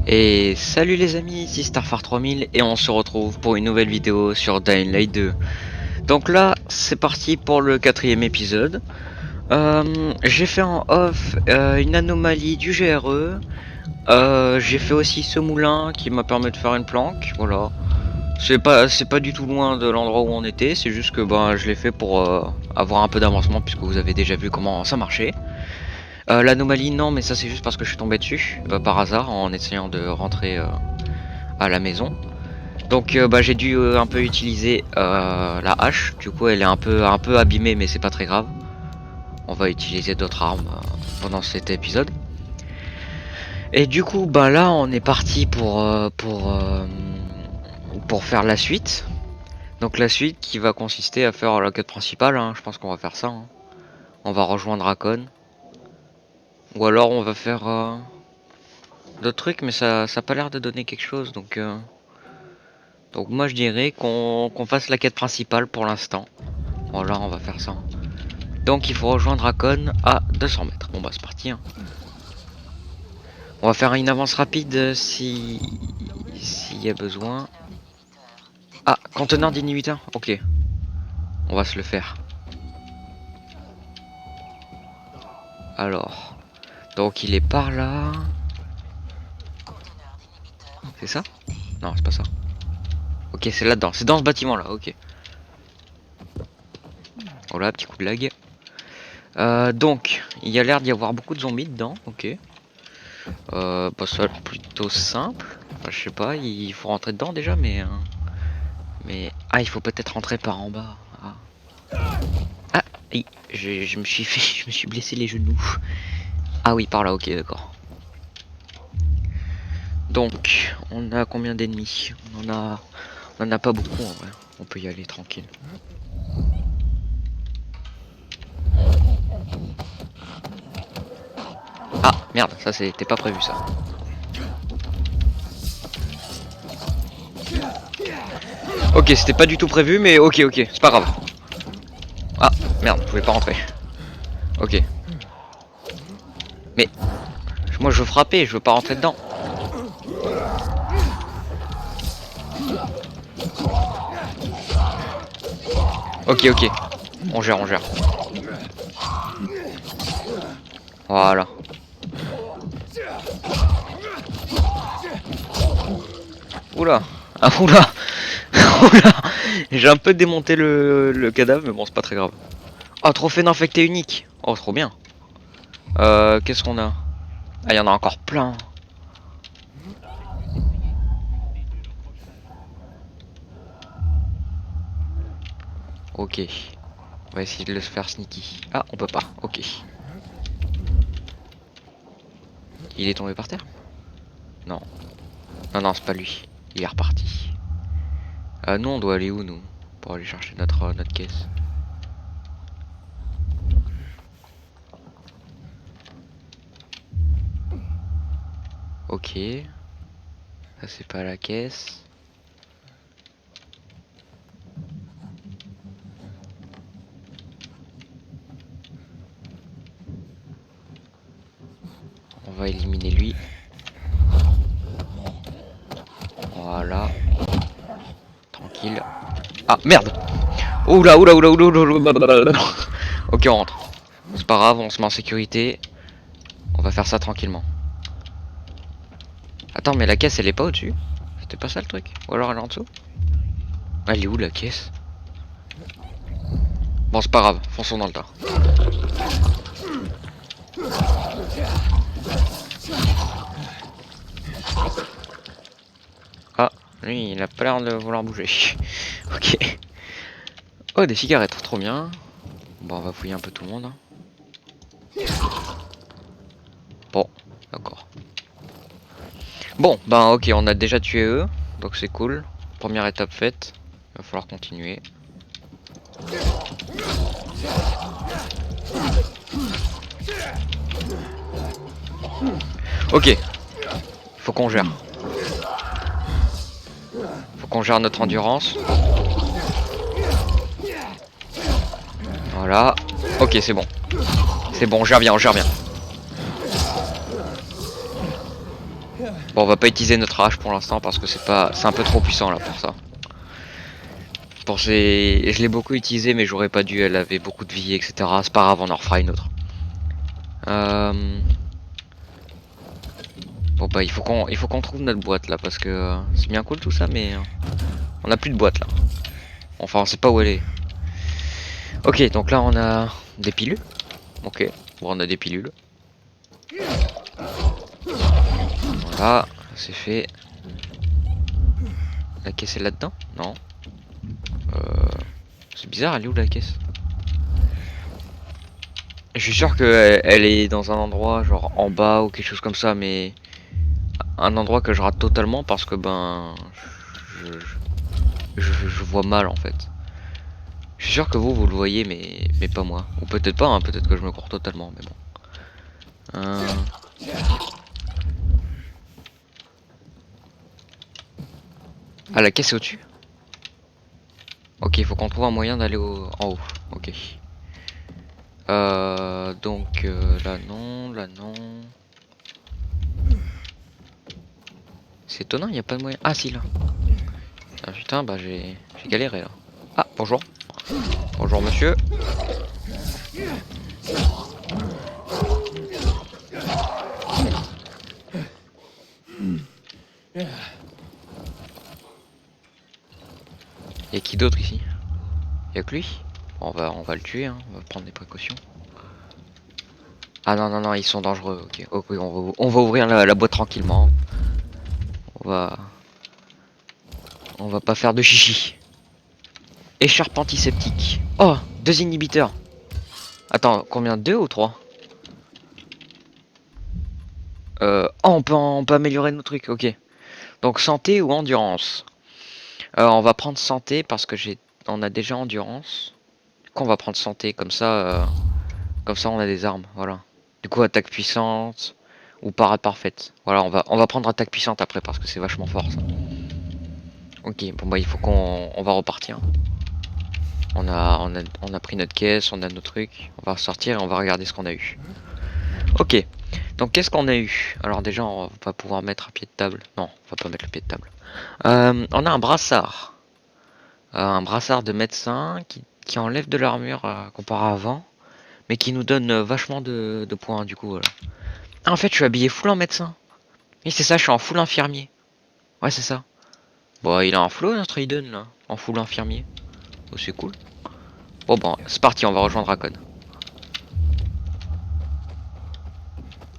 Et salut les amis, ici Starfar 3000 et on se retrouve pour une nouvelle vidéo sur Dying Light 2. Donc là, c'est parti pour le 4ème épisode. J'ai fait en off une anomalie du GRE. J'ai fait aussi ce moulin qui m'a permis de faire une planque, voilà. C'est pas du tout loin de l'endroit où on était, c'est juste que je l'ai fait pour avoir un peu d'avancement puisque vous avez déjà vu comment ça marchait. L'anomalie non, mais ça c'est juste parce que je suis tombé dessus par hasard en essayant de rentrer à la maison. Donc j'ai dû un peu utiliser la hache. Du coup elle est un peu abîmée, mais c'est pas très grave. On va utiliser d'autres armes pendant cet épisode. Et du coup là on est parti pour faire la suite. Donc la suite qui va consister à faire la quête principale, hein. Je pense qu'on va faire ça, hein. On va rejoindre Akon. Ou alors on va faire d'autres trucs, mais ça a pas l'air de donner quelque chose. Donc moi je dirais qu'on fasse la quête principale pour l'instant. Voilà, on va faire ça. Donc il faut rejoindre Akon à 200 mètres. Bon c'est parti, hein. On va faire une avance rapide s'il y a besoin. Ah, conteneur d'inhibiteur. Ok, on va se le faire. Alors, donc il est par là. C'est ça? Non, c'est pas ça. Ok, c'est là-dedans. C'est dans ce bâtiment-là, ok. Voilà, petit coup de lag. Donc, il y a l'air d'y avoir beaucoup de zombies dedans, ok. Ça plutôt simple. Enfin, je sais pas, il faut rentrer dedans déjà, mais ah, il faut peut-être rentrer par en bas. Ah, ah oui, je me suis fait, je me suis blessé les genoux. Ah oui, par là, ok, d'accord. Donc, on a combien d'ennemis? On en a pas beaucoup en vrai. On peut y aller tranquille. Ah merde, ça c'était pas prévu ça. Ok, c'était pas du tout prévu, mais ok, c'est pas grave. Ah merde, je pouvais pas rentrer. Ok. Mais moi je veux frapper, je veux pas rentrer dedans. Ok, on gère, on gère. Voilà. Oula. Ah oula. Oula. J'ai un peu démonté le cadavre, mais bon, c'est pas très grave. Oh, trophée d'infecté unique. Oh, trop bien. Qu'est-ce qu'on a? Ah, il y en a encore plein. Ok. On va essayer de le faire sneaky. Ah, on peut pas. Ok. Il est tombé par terre? Non. Non, c'est pas lui. Il est reparti. Nous, on doit aller où, nous? Pour aller chercher notre caisse. Ok. Ça, c'est pas la caisse. On va éliminer lui. Voilà. Tranquille. Ah, merde! Oula. Ok, on rentre. C'est pas grave, on se met en sécurité. On va faire ça tranquillement. Attends, mais la caisse, elle est pas au-dessus? C'était pas ça le truc? Ou alors elle est en dessous? Elle est où la caisse? Bon, c'est pas grave, fonçons dans le tas. Ah, lui, il a pas l'air de vouloir bouger. Ok. Oh, des cigarettes, trop bien. Bon, on va fouiller un peu tout le monde, hein. Bon, d'accord. Bon, ok, on a déjà tué eux, donc c'est cool. Première étape faite. Il va falloir continuer. Ok, faut qu'on gère. Faut qu'on gère notre endurance. Voilà. Ok, c'est bon. C'est bon, on gère bien. Bon, on va pas utiliser notre hache pour l'instant parce que c'est un peu trop puissant là pour ça. Je l'ai beaucoup utilisé mais j'aurais pas dû, elle avait beaucoup de vie, etc. C'est pas grave, on en refera une autre. Bon bah il faut qu'on trouve notre boîte là parce que c'est bien cool tout ça mais on a plus de boîte là. Enfin on sait pas où elle est. Ok, donc là on a des pilules. Ok, bon on a des pilules. Voilà, c'est fait. La caisse est là-dedans? Non. C'est bizarre, elle est où la caisse? Je suis sûr que elle est dans un endroit genre en bas ou quelque chose comme ça, mais un endroit que je rate totalement parce que ben je vois mal en fait. Je suis sûr que vous le voyez mais pas moi. Ou peut-être pas, hein, peut-être que je me cours totalement, mais bon. Ah, la caisse est au-dessus? Ok, il faut qu'on trouve un moyen d'aller en haut. Ok. Donc là non, là non. C'est étonnant, il n'y a pas de moyen. Ah si là. Ah putain, bah j'ai galéré là. Ah, bonjour. Bonjour monsieur. Y'a qui d'autre ici? Y'a que lui? Bon, on va le tuer, hein. On va prendre des précautions. Ah non, non, non, ils sont dangereux. Ok, ok, on va ouvrir la boîte tranquillement. On va... On va pas faire de chichi. Écharpe antiseptique. Oh, 2 inhibiteurs. Attends, combien? 2 ou 3? Oh, on peut améliorer nos trucs, ok. Donc santé ou endurance? On va prendre santé parce que on a déjà endurance. Qu'on va prendre santé, comme ça on a des armes, voilà. Du coup attaque puissante ou parade parfaite. Voilà, on va prendre attaque puissante après parce que c'est vachement fort ça. Ok, bon bah il faut on va repartir. On a pris notre caisse, on a nos trucs. On va ressortir et on va regarder ce qu'on a eu. Ok, donc qu'est-ce qu'on a eu? Alors déjà on va pouvoir mettre un pied de table. Non, on va pas mettre le pied de table. On a un brassard. Un brassard de médecin qui enlève de l'armure comparé à avant. Mais qui nous donne vachement de points du coup. Voilà. Ah, en fait, je suis habillé full en médecin. Oui, c'est ça, je suis en full infirmier. Ouais, c'est ça. Bon, il a un flow notre Aiden là, en full infirmier. Oh, c'est cool. Bon, bon, c'est parti, on va rejoindre Racon.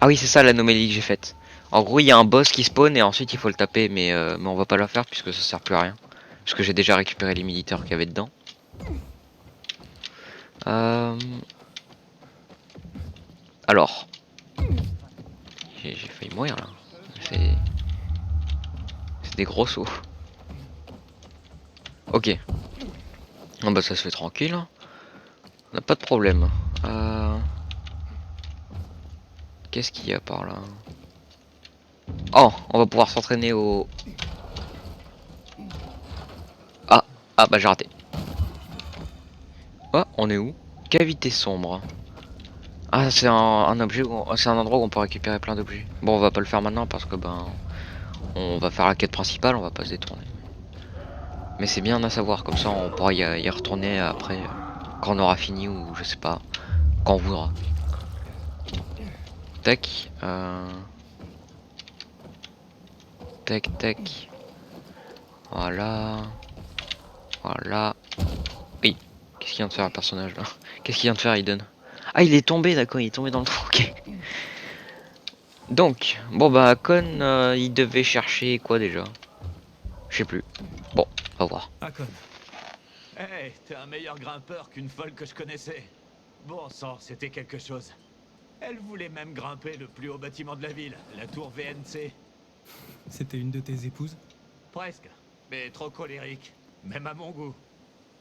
Ah oui, c'est ça l'anomalie que j'ai faite. En gros, il y a un boss qui spawn et ensuite il faut le taper, mais on va pas le faire puisque ça sert plus à rien. Parce que j'ai déjà récupéré les militaires qu'il y avait dedans. Alors. J'ai failli mourir là. C'est des gros sauts. Ok. Ah bah ça se fait tranquille. On n'a pas de problème. Qu'est-ce qu'il y a par là? Oh, on va pouvoir s'entraîner au... Ah, ah bah j'ai raté. Oh, on est où? Cavité sombre. Ah, c'est un objet, c'est un endroit où on peut récupérer plein d'objets. Bon, on va pas le faire maintenant parce que ben... On va faire la quête principale, on va pas se détourner. Mais c'est bien à savoir, comme ça on pourra y retourner après, quand on aura fini ou je sais pas, quand on voudra. Tac, tac, tac. Voilà. Voilà. Oui. Qu'est-ce qu'il vient de faire un personnage là? Qu'est-ce qu'il vient de faire Aiden? Ah il est tombé d'accord, il est tombé dans le trou, ok. Donc, bon bah Con il devait chercher quoi déjà? Je sais plus. Bon, on va voir. Akon. Hey, t'es un meilleur grimpeur qu'une folle que je connaissais. Bon sang, c'était quelque chose. Elle voulait même grimper le plus haut bâtiment de la ville, la tour VNC. C'était une de tes épouses? Presque, mais trop colérique, même à mon goût.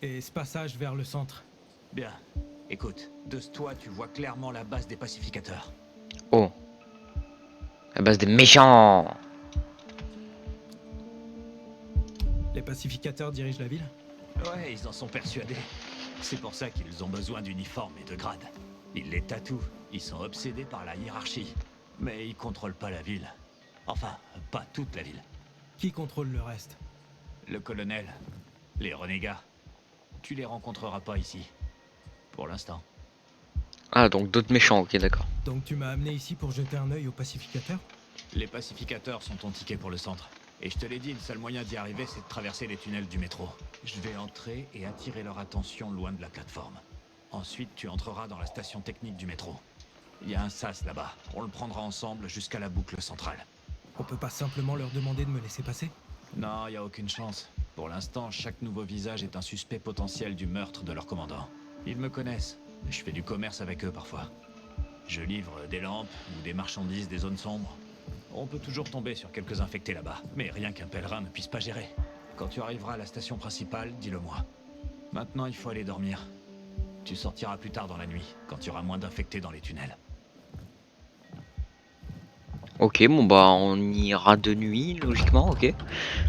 Et ce passage vers le centre? Bien, écoute, de ce toit tu vois clairement la base des pacificateurs. Oh. La base des méchants. Les pacificateurs dirigent la ville? Ouais, ils en sont persuadés. C'est pour ça qu'ils ont besoin d'uniformes et de grades. Ils les tatouent, ils sont obsédés par la hiérarchie. Mais ils contrôlent pas la ville. Enfin, pas toute la ville. Qui contrôle le reste? Le colonel, les renégats. Tu les rencontreras pas ici. Pour l'instant. Ah, donc d'autres méchants, ok, d'accord. Donc tu m'as amené ici pour jeter un œil aux pacificateurs? Les pacificateurs sont ton ticket pour le centre. Et je te l'ai dit, le seul moyen d'y arriver, c'est de traverser les tunnels du métro. Je vais entrer et attirer leur attention loin de la plateforme. Ensuite, tu entreras dans la station technique du métro. Il y a un sas là-bas. On le prendra ensemble jusqu'à la boucle centrale. On peut pas simplement leur demander de me laisser passer? Non, il y a aucune chance. Pour l'instant, chaque nouveau visage est un suspect potentiel du meurtre de leur commandant. Ils me connaissent. Je fais du commerce avec eux parfois. Je livre des lampes ou des marchandises des zones sombres. On peut toujours tomber sur quelques infectés là-bas, mais rien qu'un pèlerin ne puisse pas gérer. Quand tu arriveras à la station principale, dis-le-moi. Maintenant, il faut aller dormir. Tu sortiras plus tard dans la nuit, quand il y aura moins d'infectés dans les tunnels. Ok, bon bah on ira de nuit, logiquement, ok.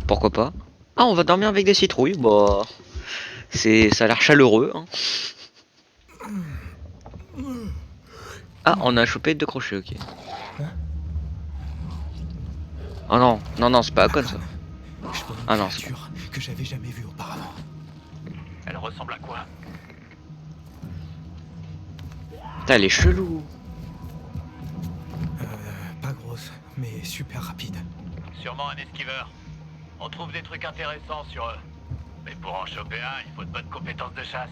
Pourquoi pas. Ah, on va dormir avec des citrouilles, bah... ça a l'air chaleureux, hein. Ah, on a chopé 2 crochets, ok. Oh non, non, non, c'est pas Hakon ça. Je vois une Ah non, c'est créature que j'avais jamais vue auparavant. Elle ressemble à quoi? Putain, elle est chelou. Pas grosse, mais super rapide. Sûrement un esquiveur. On trouve des trucs intéressants sur eux. Mais pour en choper un, il faut de bonnes compétences de chasse.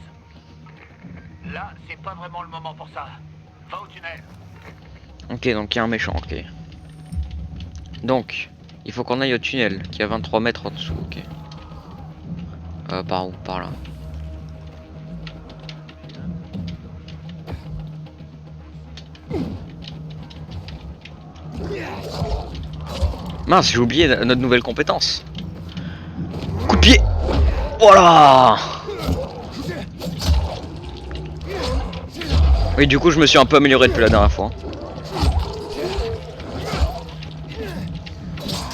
Là, c'est pas vraiment le moment pour ça. Va au tunnel. Ok, donc il y a un méchant, ok. Donc, il faut qu'on aille au tunnel, qui est à 23 mètres en dessous, ok. Par où? Par là. Mince, j'ai oublié notre nouvelle compétence. Coup de pied. Voilà. Oui, du coup, je me suis un peu amélioré depuis la dernière fois.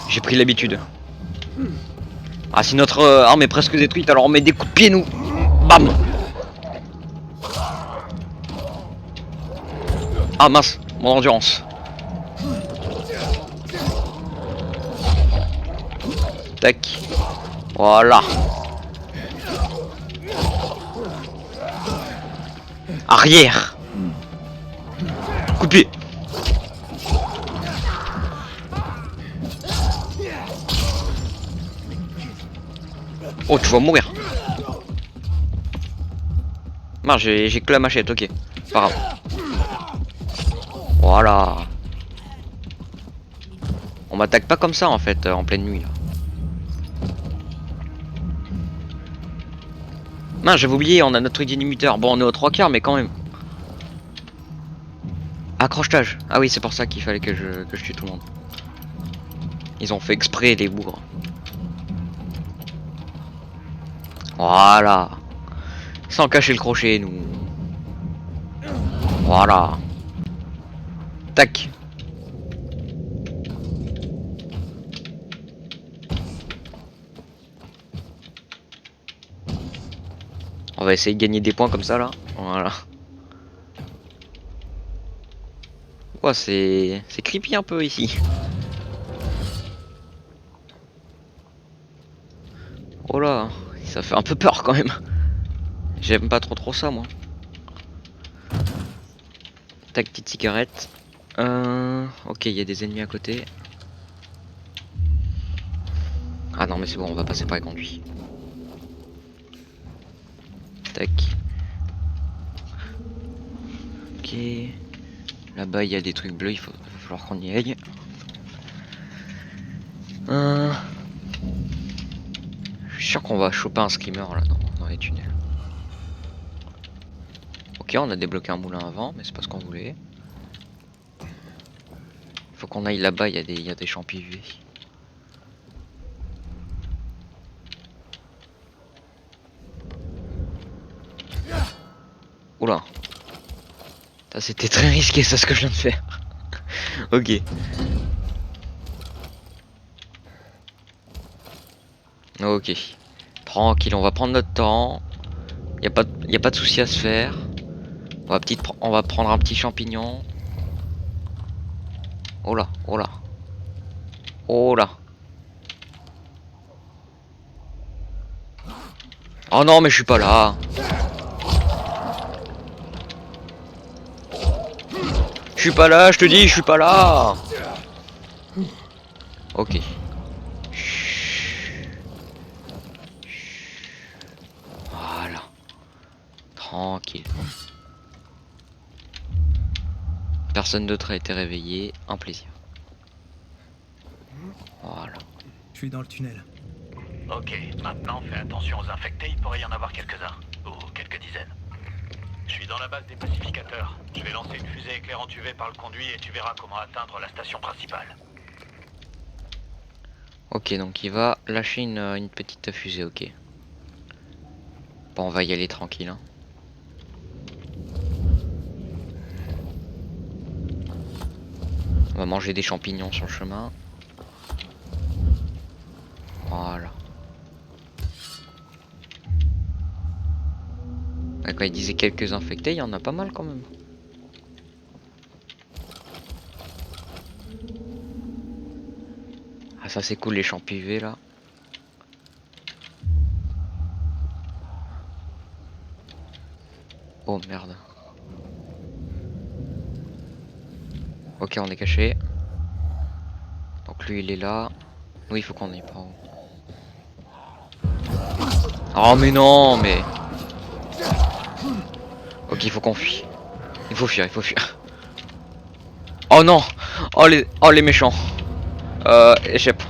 J'ai pris l'habitude. Ah, si notre arme est presque détruite, alors on met des coups de pied, nous. Bam. Ah mince, mon endurance. Tac. Voilà. Arrière. Coup de pied. Oh, tu vas mourir. Mince, j'ai que la machette, ok. Pas grave. Voilà. On m'attaque pas comme ça en fait, en pleine nuit là. Mince, j'avais oublié, on a notre truc d'inhibiteur. Bon, on est aux 3 quarts, mais quand même. Accrochetage. Ah oui, c'est pour ça qu'il fallait que je tue tout le monde. Ils ont fait exprès, les bougres. Voilà. Sans cacher le crochet, nous. Voilà. Tac. On va essayer de gagner des points comme ça, là. Voilà. Ouais, c'est creepy un peu ici. Oh là, ça fait un peu peur quand même. J'aime pas trop ça, moi. Tac, petite cigarette. Ok, il y a des ennemis à côté. Ah non, mais c'est bon, on va passer par les conduits. Tac. Ok. Là-bas, il y a des trucs bleus, va falloir qu'on y aille. Je suis sûr qu'on va choper un screamer là dans les tunnels. Ok, on a débloqué un moulin avant, mais c'est pas ce qu'on voulait. Faut qu'on aille là-bas, il y a des champis UV. Oula. Ça c'était très risqué ça ce que je viens de faire. Ok. Ok. Tranquille, on va prendre notre temps. Y a pas de souci à se faire. On va prendre un petit champignon. Oh là, oh là. Oh là. Oh non, mais je suis pas là. Je suis pas là, je te dis, je suis pas là. Ok. Chut. Voilà. Tranquille. Personne d'autre a été réveillé. Un plaisir. Voilà. Je suis dans le tunnel. Ok, maintenant fais attention aux infectés, il pourrait y en avoir quelques-uns. Ou quelques dizaines. Je suis dans la base des pacificateurs. Je vais lancer une fusée éclairante UV par le conduit et tu verras comment atteindre la station principale. Ok, donc il va lâcher une petite fusée, ok. Bon, on va y aller tranquille. Hein. On va manger des champignons sur le chemin. Voilà. Ouais, quand il disait quelques infectés, il y en a pas mal quand même. Ah, ça c'est cool les champs UV là. Oh merde. Ok, on est caché. Donc lui il est là. Oui, il faut qu'on y par où. Oh mais non, mais... Ok, il faut qu'on fuit. Il faut fuir, il faut fuir. Oh non. Oh les méchants. Échappe.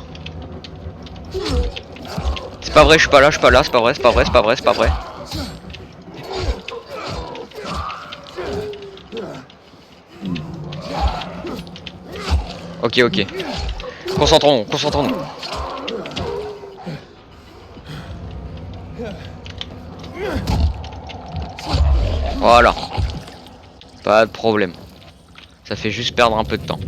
C'est pas vrai, je suis pas là, c'est pas vrai, c'est pas vrai, c'est pas vrai, c'est pas vrai. Ok, ok. Concentrons-nous, concentrons-nous. Voilà. Pas de problème. Ça fait juste perdre un peu de temps.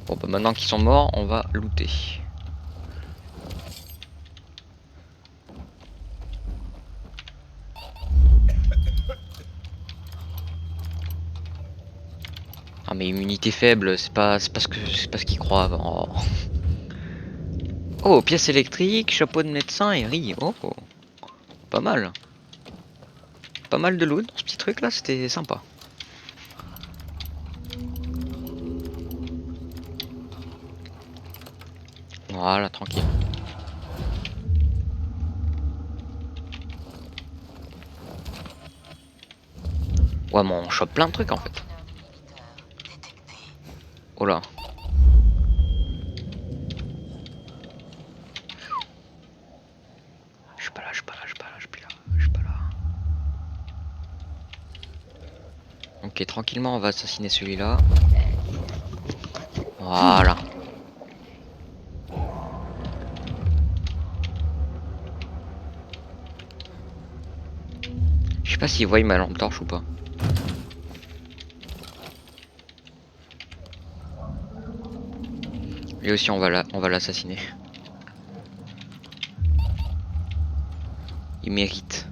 Bon bah maintenant qu'ils sont morts, on va looter. Ah mais immunité faible, c'est pas ce qu'ils croient avant. Oh. Oh, pièce électrique, chapeau de médecin et riz. Oh, oh. Pas mal. Pas mal de loot dans ce petit truc là, c'était sympa. Voilà, tranquille. Ouais, mais on chope plein de trucs en fait. Oh là. Je suis pas là, je suis pas là, je suis pas là, je suis plus là, je suis pas là. Ok, tranquillement, on va assassiner celui-là. Voilà. Je sais pas s'il voit ma lampe torche ou pas. Lui aussi, on va l'assassiner. Il mérite.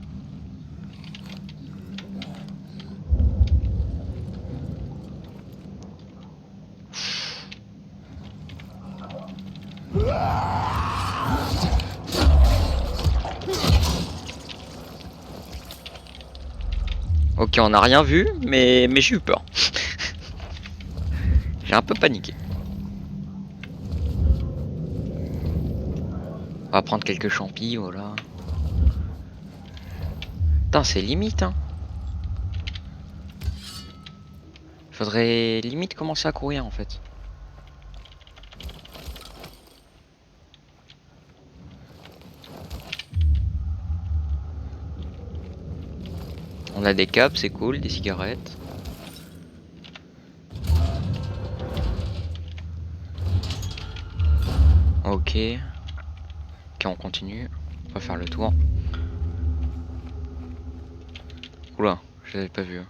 Ok, on n'a rien vu, mais j'ai eu peur. J'ai un peu paniqué. On va prendre quelques champis, voilà. Putain, c'est limite, hein. Faudrait limite commencer à courir, en fait. On a des câbles, c'est cool, des cigarettes. Ok. Ok, on continue. On va faire le tour. Oula, je l'avais pas vu.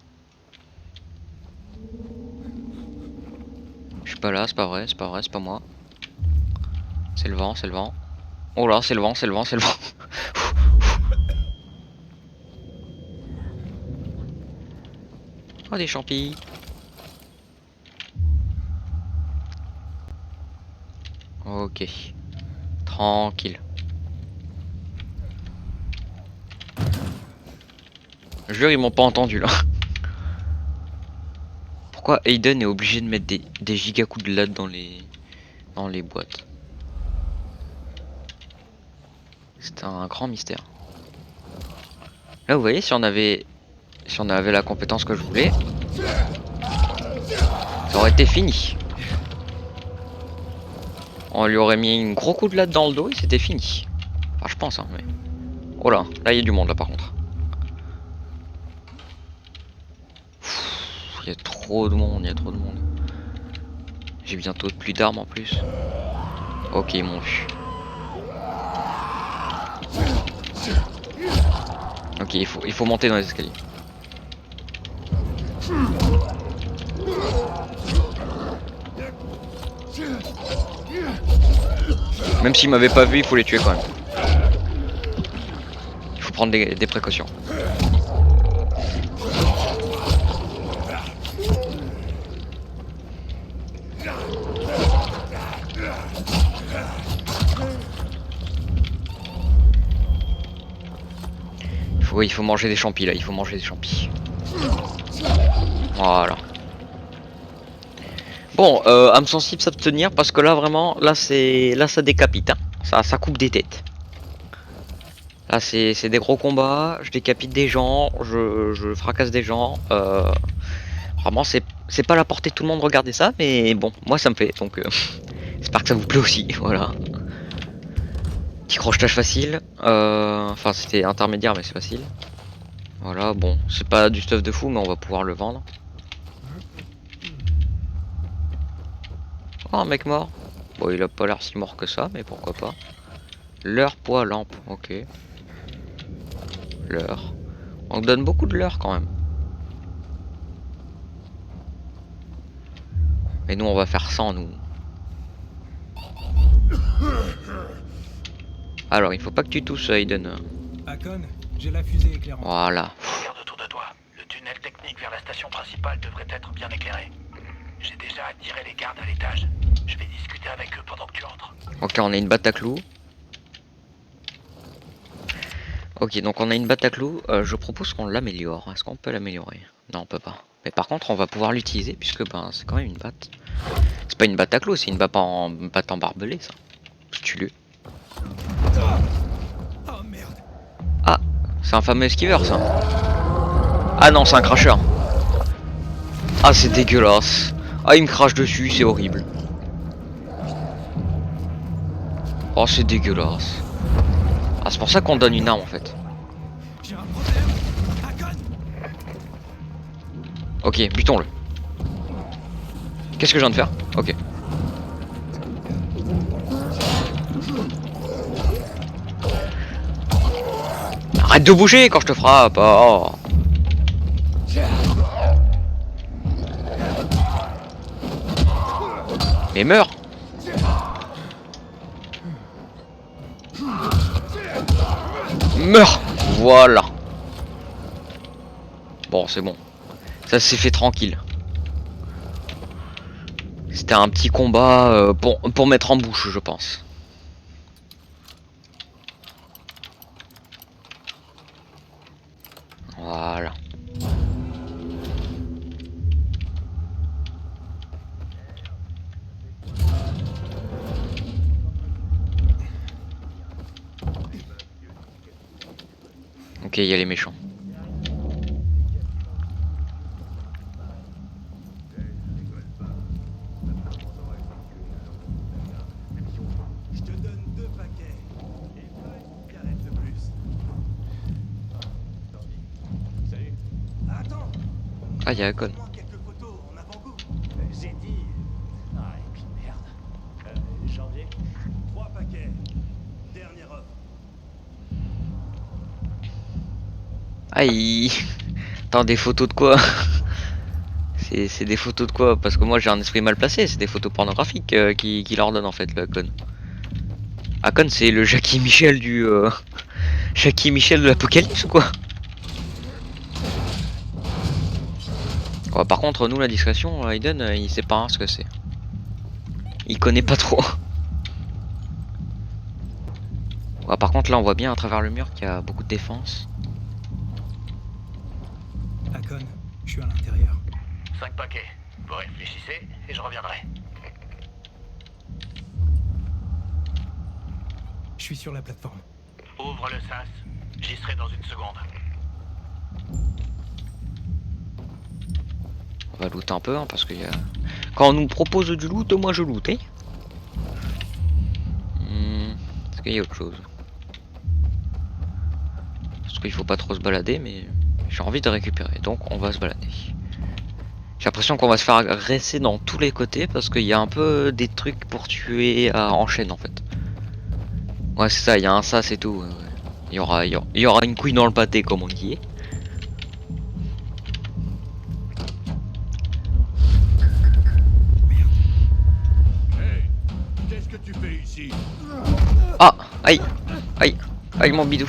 Je suis pas là, c'est pas vrai, c'est pas vrai, c'est pas moi. C'est le vent, c'est le vent. Oh là, c'est le vent, c'est le vent, c'est le vent. Oh, des champis. Ok. Tranquille. Je jure, ils m'ont pas entendu là. Pourquoi Aiden est obligé de mettre des giga coups de latte dans les boîtes? C'est un grand mystère. Là, vous voyez, si on avait la compétence que je voulais, ça aurait été fini. On lui aurait mis un gros coup de latte dans le dos et c'était fini. Enfin, je pense, hein, mais... Oh là, là, il y a du monde, là, par contre. Il y a trop de monde, il y a trop de monde. J'ai bientôt plus d'armes, en plus. Ok, ils m'ont vu. Ok, il faut monter dans les escaliers. Même s'ils m'avaient pas vu, il faut les tuer quand même. Il faut prendre des précautions. Il faut manger des champis là, il faut manger des champis. Voilà. Bon, âme sensible s'abstenir parce que là vraiment, là ça décapite, hein. Ça coupe des têtes. Là c'est des gros combats, je décapite des gens, je fracasse des gens. Vraiment c'est pas à la portée de tout le monde de regarder ça, mais bon, moi ça me fait, donc j'espère que ça vous plaît aussi, voilà. Petit crochetage facile, enfin c'était intermédiaire mais c'est facile. Voilà, bon, c'est pas du stuff de fou, mais on va pouvoir le vendre. Oh, un mec mort. Bon, il a pas l'air si mort que ça, mais pourquoi pas. Leurre, poids, lampe, ok. Leurre. On donne beaucoup de leurre quand même. Et nous, on va faire 100, nous. Alors, il faut pas que tu tousses, Aiden. Hakon, j'ai la fusée éclairante. Voilà. Regarde autour de toi. Le tunnel technique vers la station principale devrait être bien éclairé. J'ai déjà attiré les gardes à l'étage. Je vais discuter avec eux pendant que tu entres. Ok, on a une batte à clous. Ok, donc on a une batte à clous. Je propose qu'on l'améliore. Est-ce qu'on peut l'améliorer? Non, on peut pas. Mais par contre, on va pouvoir l'utiliser puisque ben c'est quand même une batte. C'est pas une batte à clous, c'est une batte en barbelé, ça. Stylé. Oh merde. Ah, c'est un fameux esquiveur, ça. Ah non, c'est un cracheur. Ah, c'est dégueulasse. Ah, il me crache dessus, c'est horrible. Oh, c'est dégueulasse. Ah, c'est pour ça qu'on donne une arme en fait. J'ai un problème. Hakon. Ok, butons-le. Qu'est-ce que je viens de faire? Ok. Arrête de bouger quand je te frappe. Oh. Mais meurs. Meurs. Voilà. Bon, c'est bon. Ça s'est fait tranquille. C'était un petit combat pour mettre en bouche, je pense. Voilà. Ok, il y a les méchants. Je te donne 2 paquets. Et pas une cigarette de plus. Salut. Attends. Ah, il y a Hakon. Fais-moi quelques photos en avant-goût. J'ai dit... Ah, et puis merde. Janvier. 3 paquets. Dernière offre. Aïe. Attends, des photos de quoi? C'est des photos de quoi? Parce que moi j'ai un esprit mal placé, c'est des photos pornographiques qui leur donne en fait le Hakon. Hakon c'est le Jackie Michel du... Jackie Michel de l'Apocalypse ou quoi? Ouais, par contre nous la discrétion, Aiden il sait pas hein, ce que c'est. Il connaît pas trop. Ouais, par contre là on voit bien à travers le mur qu'il y a beaucoup de défense. Hakon, je suis à l'intérieur. 5 paquets. Vous réfléchissez et je reviendrai. Je suis sur la plateforme. Ouvre le sas. J'y serai dans une seconde. On va looter un peu hein, parce que quand on nous propose du loot, moi je loot. Hein. Est-ce qu'il y a autre chose? Parce qu'il faut pas trop se balader, mais j'ai envie de récupérer, donc on va se balader. J'ai l'impression qu'on va se faire agresser dans tous les côtés parce qu'il y a un peu des trucs pour tuer en chaîne en fait. Ouais c'est ça, il y a un sas et tout. Ouais. Il y aura une couille dans le pâté comme on dit. Hey, qu'est-ce que tu fais ici? Ah, aïe, aïe, aïe mon bidou.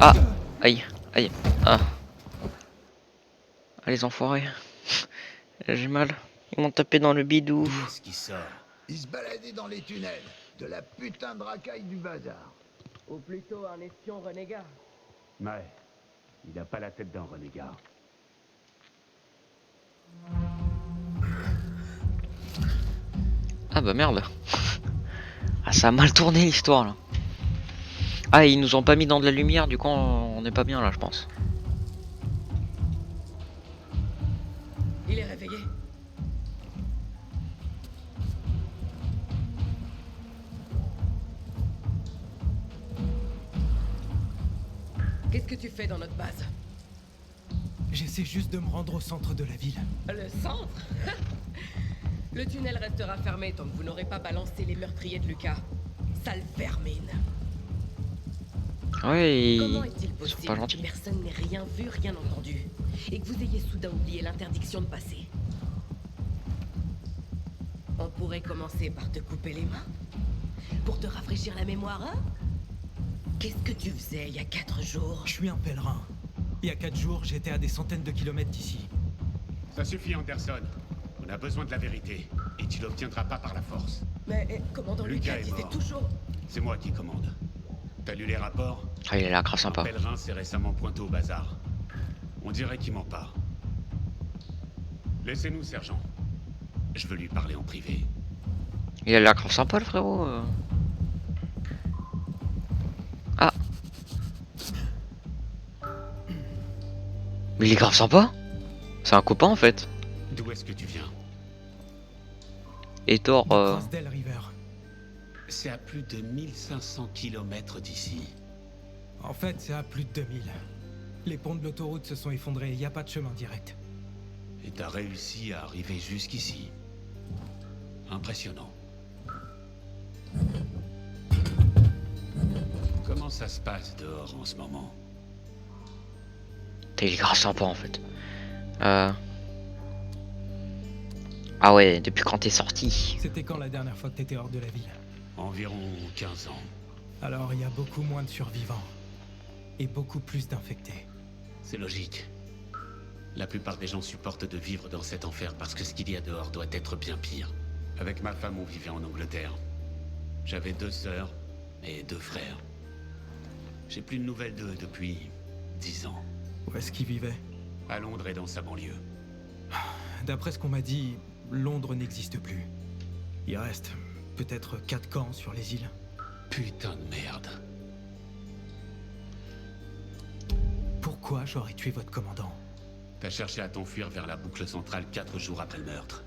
Ah, aïe, aïe, ah. Ah les enfoirés. J'ai mal. Ils m'ont tapé dans le bidou. Qui est-ce qui sort? Il se baladait dans les tunnels. De la putain de racaille du bazar. Ou plutôt un espion renégat. Ouais, il a pas la tête d'un renégat. Ah bah merde. Ah ça a mal tourné l'histoire là. Ah ils nous ont pas mis dans de la lumière, du coup on est pas bien là je pense. Il est réveillé. Qu'est-ce que tu fais dans notre base? J'essaie juste de me rendre au centre de la ville. Le centre? Le tunnel restera fermé tant que vous n'aurez pas balancé les meurtriers de Lucas. Sale vermine. Ouais, Comment est-il ils sont possible pas que gentils. personne n'ait rien vu, rien entendu, et que vous ayez soudain oublié l'interdiction de passer? On pourrait commencer par te couper les mains? Pour te rafraîchir la mémoire, hein? Qu'est-ce que tu faisais il y a 4 jours? Je suis un pèlerin. Il y a 4 jours, j'étais à des centaines de kilomètres d'ici. Ça suffit, Anderson. On a besoin de la vérité, et tu l'obtiendras pas par la force. Mais commandant Lucas Lucas est disait mort. toujours... C'est moi qui commande. T'as lu les rapports? Ah il a l'air grave Un sympa. pèlerin s'est récemment pointé au bazar. On dirait qu'il ment pas. Laissez-nous, sergent. Je veux lui parler en privé. Il a l'air grave sympa le frérot. Ah. Mais il est grave sympa. C'est un copain en fait. D'où est-ce que tu viens? Et Thor. De Crossdale River. C'est à plus de 1500 kilomètres d'ici. En fait, c'est à plus de 2000. Les ponts de l'autoroute se sont effondrés, il n'y a pas de chemin direct. Et t'as réussi à arriver jusqu'ici. Impressionnant. Comment ça se passe dehors en ce moment? Il est grave sympa en fait. Ah ouais, depuis quand t'es sorti? C'était quand la dernière fois que t'étais hors de la ville? Environ 15 ans. Alors, il y a beaucoup moins de survivants. Et beaucoup plus d'infectés. C'est logique. La plupart des gens supportent de vivre dans cet enfer parce que ce qu'il y a dehors doit être bien pire. Avec ma femme, on vivait en Angleterre. J'avais 2 sœurs et 2 frères. J'ai plus de nouvelles d'eux depuis 10 ans. Où est-ce qu'ils vivaient? À Londres et dans sa banlieue. D'après ce qu'on m'a dit, Londres n'existe plus. Il reste peut-être 4 camps sur les îles. Putain de merde. Pourquoi j'aurais tué votre commandant? T'as cherché à t'enfuir vers la boucle centrale 4 jours après le meurtre.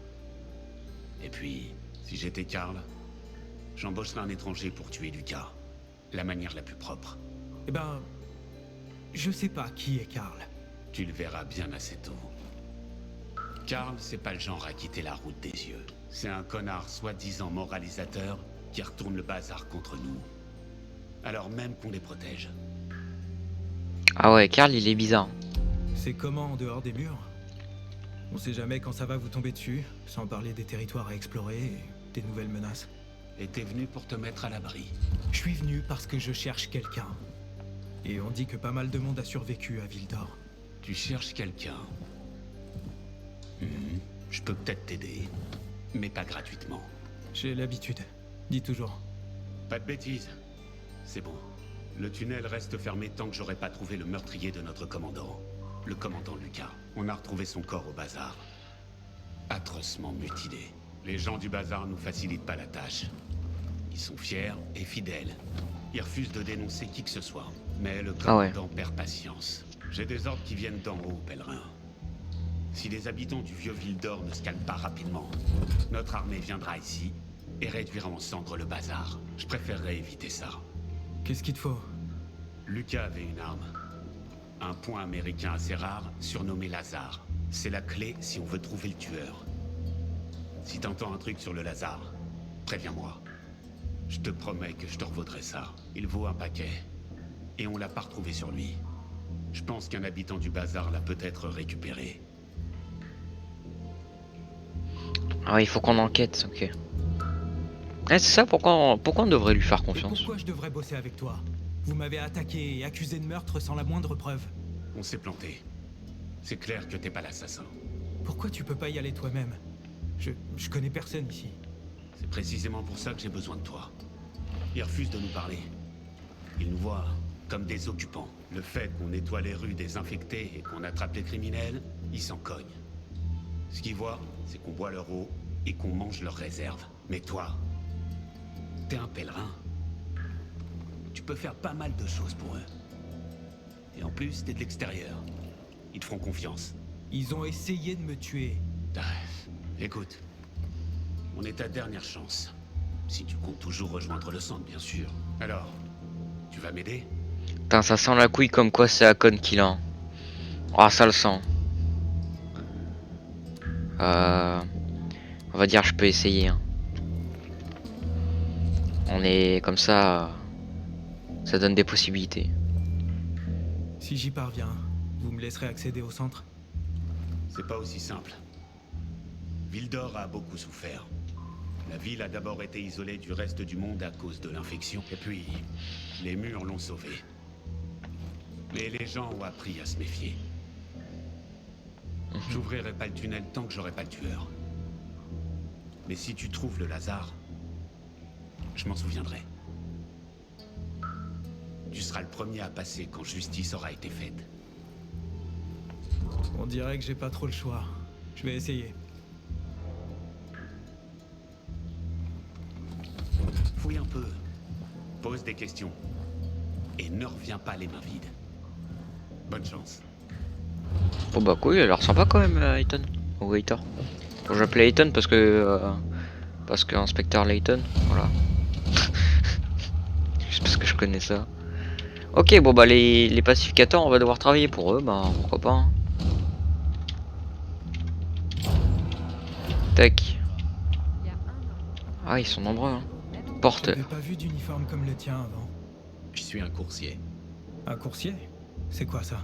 Et puis, si j'étais Karl, j'embaucherais un étranger pour tuer Lucas. La manière la plus propre. Eh ben... Je sais pas qui est Karl. Tu le verras bien assez tôt. Karl, c'est pas le genre à quitter la route des yeux. C'est un connard soi-disant moralisateur qui retourne le bazar contre nous. Alors même qu'on les protège. Ah ouais, Karl il est bizarre. C'est comment en dehors des murs? On sait jamais quand ça va vous tomber dessus, sans parler des territoires à explorer et des nouvelles menaces. Et t'es venu pour te mettre à l'abri. Je suis venu parce que je cherche quelqu'un. Et on dit que pas mal de monde a survécu à Vildor. Tu cherches quelqu'un. Je peux peut-être t'aider, mais pas gratuitement. J'ai l'habitude. Dis toujours. Pas de bêtises. C'est bon. Le tunnel reste fermé tant que j'aurai pas trouvé le meurtrier de notre commandant. Le commandant Lucas. On a retrouvé son corps au bazar. Atrocement mutilé. Les gens du bazar nous facilitent pas la tâche. Ils sont fiers et fidèles. Ils refusent de dénoncer qui que ce soit. Mais le commandant perd patience. J'ai des ordres qui viennent d'en haut, pèlerin. Si les habitants du vieux Ville d'Or ne se calment pas rapidement, notre armée viendra ici et réduira en cendres le bazar. Je préférerais éviter ça. Qu'est-ce qu'il te faut? Lucas avait une arme. Un point américain assez rare, surnommé Lazare. C'est la clé si on veut trouver le tueur. Si t'entends un truc sur le Lazare, préviens-moi. Je te promets que je te revaudrai ça. Il vaut un paquet. Et on l'a pas retrouvé sur lui. Je pense qu'un habitant du bazar l'a peut-être récupéré. Ah oui, il faut qu'on enquête, ok. C'est ça, pourquoi on devrait lui faire Et confiance? pourquoi je devrais bosser avec toi? Vous m'avez attaqué et accusé de meurtre sans la moindre preuve. On s'est planté. C'est clair que t'es pas l'assassin. Pourquoi tu peux pas y aller toi-même? Je connais personne ici. C'est précisément pour ça que j'ai besoin de toi. Ils refusent de nous parler. Ils nous voient comme des occupants. Le fait qu'on nettoie les rues désinfectées et qu'on attrape les criminels, ils s'en cognent. Ce qu'ils voient, c'est qu'on boit leur eau et qu'on mange leurs réserves. Mais toi, t'es un pèlerin. Tu peux faire pas mal de choses pour eux. Et en plus, t'es de l'extérieur. Ils te feront confiance. Ils ont essayé de me tuer. Ah, écoute, on est ta dernière chance. Si tu comptes toujours rejoindre le centre, bien sûr. Alors, tu vas m'aider? Putain, ça sent la couille comme quoi c'est Hakon qui l'a. Ah, ça le sent. On va dire je peux essayer. Hein. On est comme ça. Ça donne des possibilités. Si j'y parviens, vous me laisserez accéder au centre? C'est pas aussi simple. Ville d'Or a beaucoup souffert. La ville a d'abord été isolée du reste du monde à cause de l'infection. Et puis, les murs l'ont sauvée. Mais les gens ont appris à se méfier. J'ouvrirai pas le tunnel tant que j'aurai pas le tueur. Mais si tu trouves le Lazare, je m'en souviendrai. Tu seras le premier à passer quand justice aura été faite. On dirait que j'ai pas trop le choix. Je vais essayer. Fouille un peu. Pose des questions. Et ne reviens pas les mains vides. Bonne chance. Oh bah cool, il a l'air sympa quand même, Layton. Ou Waiter. Bon, je l'appelais Layton parce que inspecteur Layton, voilà. Juste parce que je connais ça. Ok, bon bah les pacificateurs, on va devoir travailler pour eux, bah pourquoi pas. Hein. Tac. Ah, ils sont nombreux. Hein. Porte. J'avais pas vu d'uniforme comme le tien avant. Je suis un coursier. Un coursier? C'est quoi ça?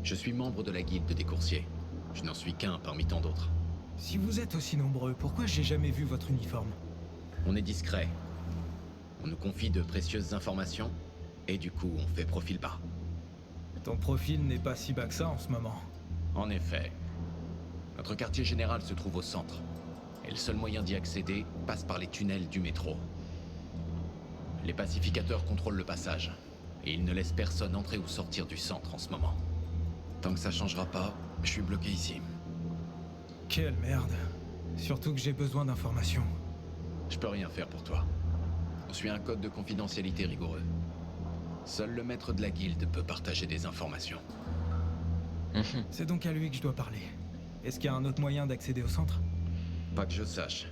Je suis membre de la guilde des coursiers. Je n'en suis qu'un parmi tant d'autres. Si vous êtes aussi nombreux, pourquoi j'ai jamais vu votre uniforme? On est discret. On nous confie de précieuses informations, et du coup on fait profil bas. Ton profil n'est pas si bas que ça en ce moment. En effet. Notre quartier général se trouve au centre, et le seul moyen d'y accéder passe par les tunnels du métro. Les pacificateurs contrôlent le passage, et ils ne laissent personne entrer ou sortir du centre en ce moment. Tant que ça changera pas, je suis bloqué ici. Quelle merde. Surtout que j'ai besoin d'informations. Je peux rien faire pour toi. On suit un code de confidentialité rigoureux. Seul le maître de la guilde peut partager des informations. C'est donc à lui que je dois parler. Est-ce qu'il y a un autre moyen d'accéder au centre? Pas que je sache.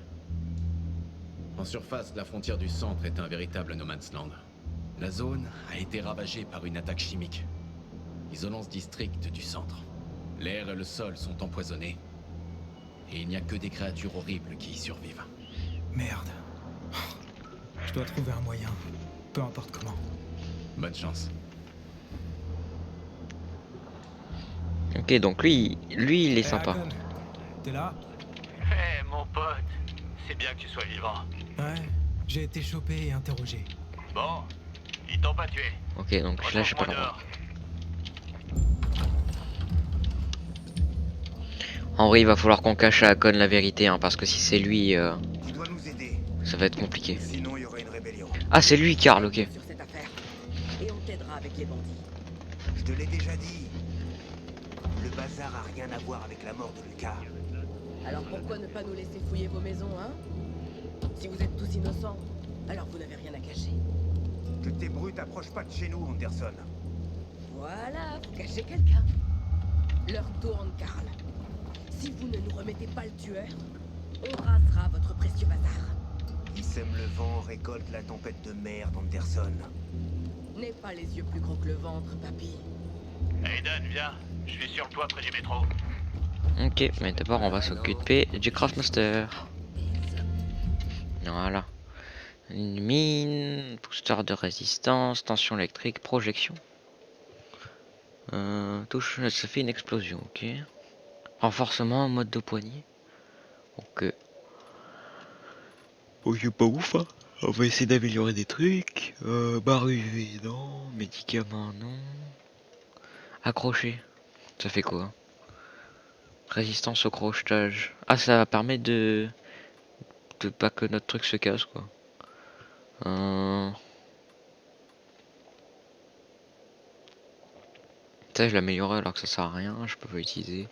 En surface, la frontière du centre est un véritable no man's land. La zone a été ravagée par une attaque chimique, isolant ce district du centre. L'air et le sol sont empoisonnés, et il n'y a que des créatures horribles qui y survivent. Merde. Je dois trouver un moyen, peu importe comment. Bonne chance. Ok, donc lui il est sympa. Hakon, t'es là? Hé, mon pote, c'est bien que tu sois vivant. Ouais, j'ai été chopé et interrogé. Bon, ils t'ont pas tué. Ok, donc là j'ai pas le droit. En vrai, il va falloir qu'on cache à Hakon la vérité, hein, parce que si c'est lui, Tu dois nous aider, ça va être compliqué. sinon il y aura une rébellion. Ah, c'est lui, Karl, ok. Sur cette affaire. Et on avec les bandits. Je te l'ai déjà dit. Le bazar a rien à voir avec la mort de Lucas. Alors pourquoi ne pas nous laisser fouiller vos maisons, hein? Si vous êtes tous innocents, alors vous n'avez rien à cacher. Que tes brutes approchent pas de chez nous, Anderson. Voilà, vous cachez quelqu'un. L'heure tourne, Karl. Si vous ne nous remettez pas le tueur, on rasera votre précieux bazar. Qui sème le vent récolte la tempête de merde, Anderson. N'aie pas les yeux plus gros que le ventre, papy. Aiden, viens. Je suis sur le toit près du métro. Ok, mais d'abord on va s'occuper du Craftmaster. Voilà. Une mine, booster de résistance, tension électrique, projection. Touche, ça fait une explosion, ok. Renforcement, mode de poignée. Ok. Ok, pas ouf, hein. On va essayer d'améliorer des trucs. Barre UV, non. Médicaments, non. Accroché. Ça fait quoi? Résistance au crochetage. Ah, ça permet de pas que notre truc se casse, quoi. Ça, je l'améliorerai alors que ça sert à rien. Je peux pas l'utiliser.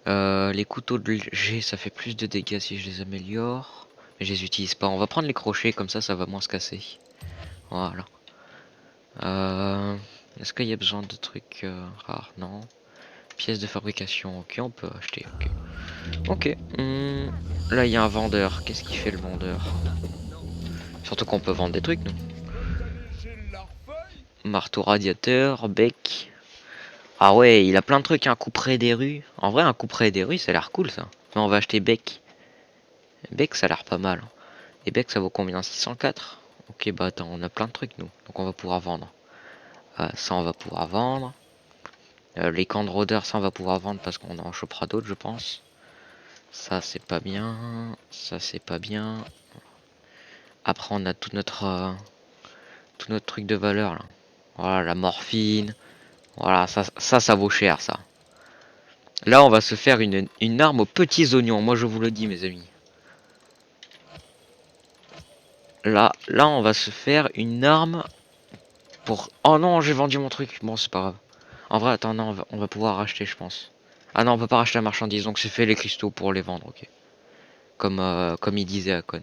Les couteaux de G, ça fait plus de dégâts si je les améliore. Mais je les utilise pas. On va prendre les crochets, comme ça va moins se casser. Voilà. Est-ce qu'il y a besoin de trucs rares? Non. Pièces de fabrication, ok, on peut acheter, ok. Ok. Là, il y a un vendeur. Qu'est-ce qu'il fait le vendeur? Surtout qu'on peut vendre des trucs, nous. Marteau radiateur, bec. Ah ouais, il a plein de trucs, un couperet des rues. En vrai, un couperet des rues, ça a l'air cool, ça. Mais on va acheter bec. Bec, ça a l'air pas mal. Et bec, ça vaut combien? 604? Ok, bah attends, on a plein de trucs, nous. Donc on va pouvoir vendre. Ça, on va pouvoir vendre. Les camps de rôdeurs, ça, on va pouvoir vendre parce qu'on en chopera d'autres, je pense. Ça, c'est pas bien. Ça, c'est pas bien. Après, on a tout notre truc de valeur, là. Voilà, la morphine. Voilà, ça vaut cher, ça. Là, on va se faire une arme aux petits oignons. Moi, je vous le dis, mes amis. Là, on va se faire une arme pour... Oh non, j'ai vendu mon truc. Bon, c'est pas grave. En vrai, attends, non, on va pouvoir racheter, je pense. Ah non, on peut pas racheter la marchandise, donc c'est fait les cristaux pour les vendre, ok. Comme il disait à Con.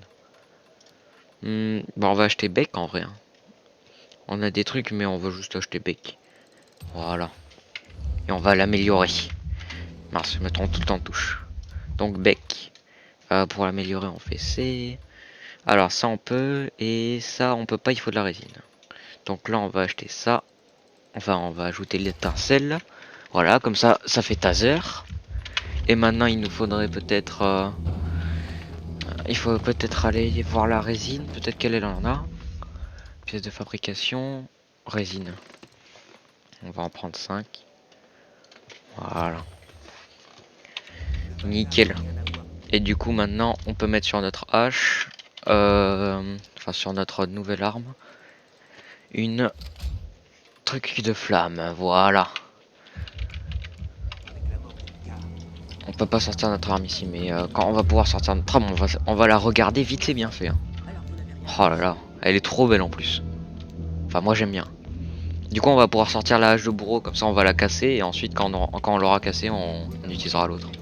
Bon, on va acheter bec, en vrai. Hein. On a des trucs, mais on veut juste acheter bec. Voilà. Et on va l'améliorer. Mince, mettons tout le temps touche. Donc bec. Pour l'améliorer, on fait C. Alors ça on peut, et ça on peut pas, il faut de la résine. Donc là on va acheter ça. Enfin on va ajouter l'étincelle. Voilà, comme ça, ça fait taser. Et maintenant il nous faudrait peut-être... il faut peut-être aller voir la résine, peut-être qu'elle en a. Pièce de fabrication, résine. On va en prendre 5. Voilà. Nickel. Et du coup maintenant on peut mettre sur notre hache, enfin sur notre nouvelle arme, une truc de flamme, voilà. On peut pas sortir notre arme ici, mais quand on va pouvoir sortir notre arme, on va la regarder vite, c'est bien fait. Hein. Oh là là, elle est trop belle en plus. Enfin moi j'aime bien. Du coup on va pouvoir sortir la hache de bourreau, comme ça on va la casser, et ensuite quand on l'aura cassée, on utilisera l'autre.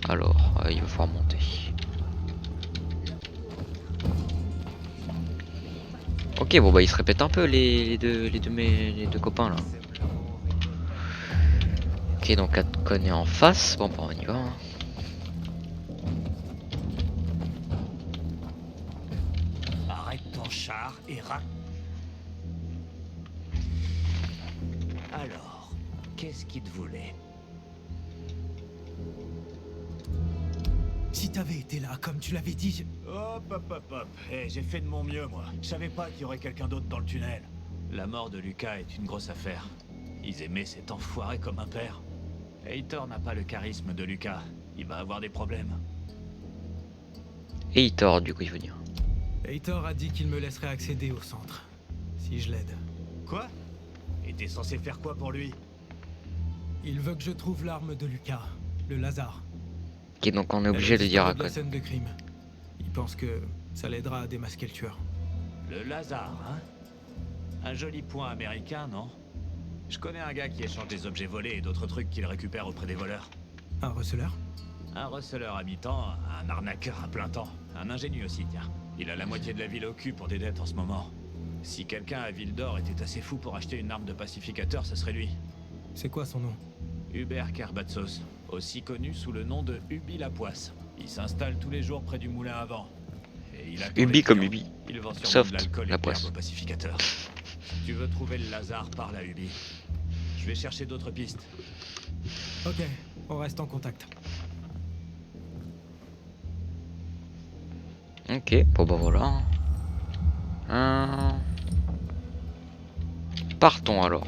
Alors, il va falloir monter. Ok, bon bah ils se répètent un peu les deux copains là. Ok, donc Con est en face. Bon bah on y va. Hein. Arrête ton char et Alors, qu'est-ce qu'il te voulait? Si t'avais été là, comme tu l'avais dit, Hop. Hey, j'ai fait de mon mieux, moi. Je savais pas qu'il y aurait quelqu'un d'autre dans le tunnel. La mort de Lucas est une grosse affaire. Ils aimaient cet enfoiré comme un père. Heitor n'a pas le charisme de Lucas. Il va avoir des problèmes. Et Heitor, du coup, il veut dire. Heitor a dit qu'il me laisserait accéder au centre, si je l'aide. Quoi? Et t'es censé faire quoi pour lui? Il veut que je trouve l'arme de Lucas, le Lazare. Ok, donc on est obligé de dire à Con. La scène de crime. Il pense que ça l'aidera à démasquer le tueur. Le Lazare, hein? Un joli point américain, non? Je connais un gars qui échange des objets volés et d'autres trucs qu'il récupère auprès des voleurs. Un receleur? Un receleur à mi-temps, un arnaqueur à plein temps. Un ingénu aussi, tiens. Il a la moitié de la ville au cul pour des dettes en ce moment. Si quelqu'un à Ville d'Or était assez fou pour acheter une arme de pacificateur, ce serait lui. C'est quoi son nom? Hubert Kerbatsos, aussi connu sous le nom de Ubi la Poisse. Il s'installe tous les jours près du moulin à vent. Et il attend Ubi les comme clients. Ubi. Il vend sûrement Soft, de l'alcool la et de l'herbe poisse. au pacificateur. Si tu veux trouver le Lazare, parle à Ubi. Je vais chercher d'autres pistes. Ok, on reste en contact. Ok, bon bah voilà. Partons alors.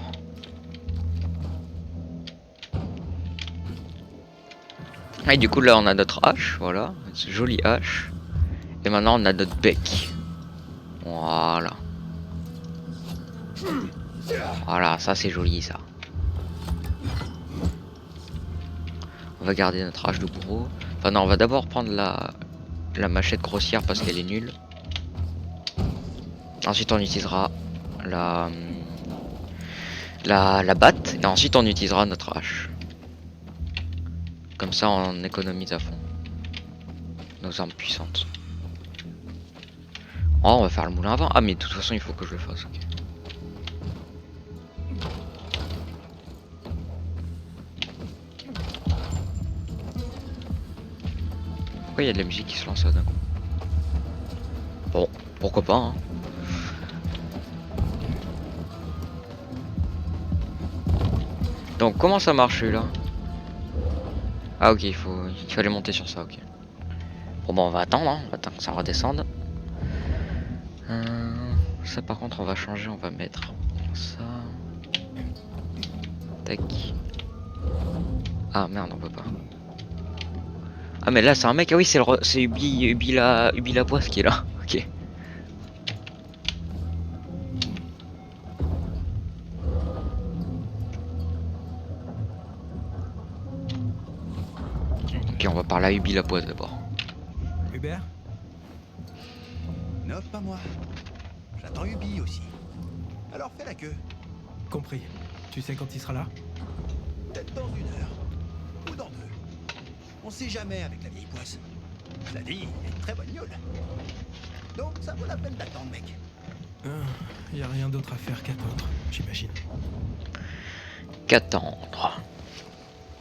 Et du coup là on a notre hache, voilà, cette jolie hache. Et maintenant on a notre bec. Voilà. Voilà, ça c'est joli ça. On va garder notre hache de bourreau. Enfin non, on va d'abord prendre la machette grossière parce qu'elle est nulle. Ensuite on utilisera la batte et ensuite on utilisera notre hache. Comme ça on économise à fond nos armes puissantes. Oh, on va faire le moulin à vent. Ah mais de toute façon il faut que je le fasse. Okay. Pourquoi il y a de la musique qui se lance là d'un coup? Bon, pourquoi pas hein. Donc comment ça marche celui-là? Ah ok, il fallait monter sur ça, ok. Bon bah on va attendre, hein. On va attendre que ça redescende. Ça par contre on va changer, on va mettre ça. Tac. Ah merde, on peut pas. Ah mais là c'est un mec, ah oui c'est Ubi la Poisse qui est là, ok. Ok, on va parler à Ubi la Poisse d'abord. Hubert? Non, pas moi. J'attends Ubi aussi. Alors fais la queue. Compris. Tu sais quand il sera là? Peut-être dans 1 heure. Ou dans 2. On sait jamais avec la vieille poisse. Cela dit, il a une très bonne gueule. Donc ça vaut la peine d'attendre, mec. Y a rien d'autre à faire qu'attendre, j'imagine. Qu'attendre.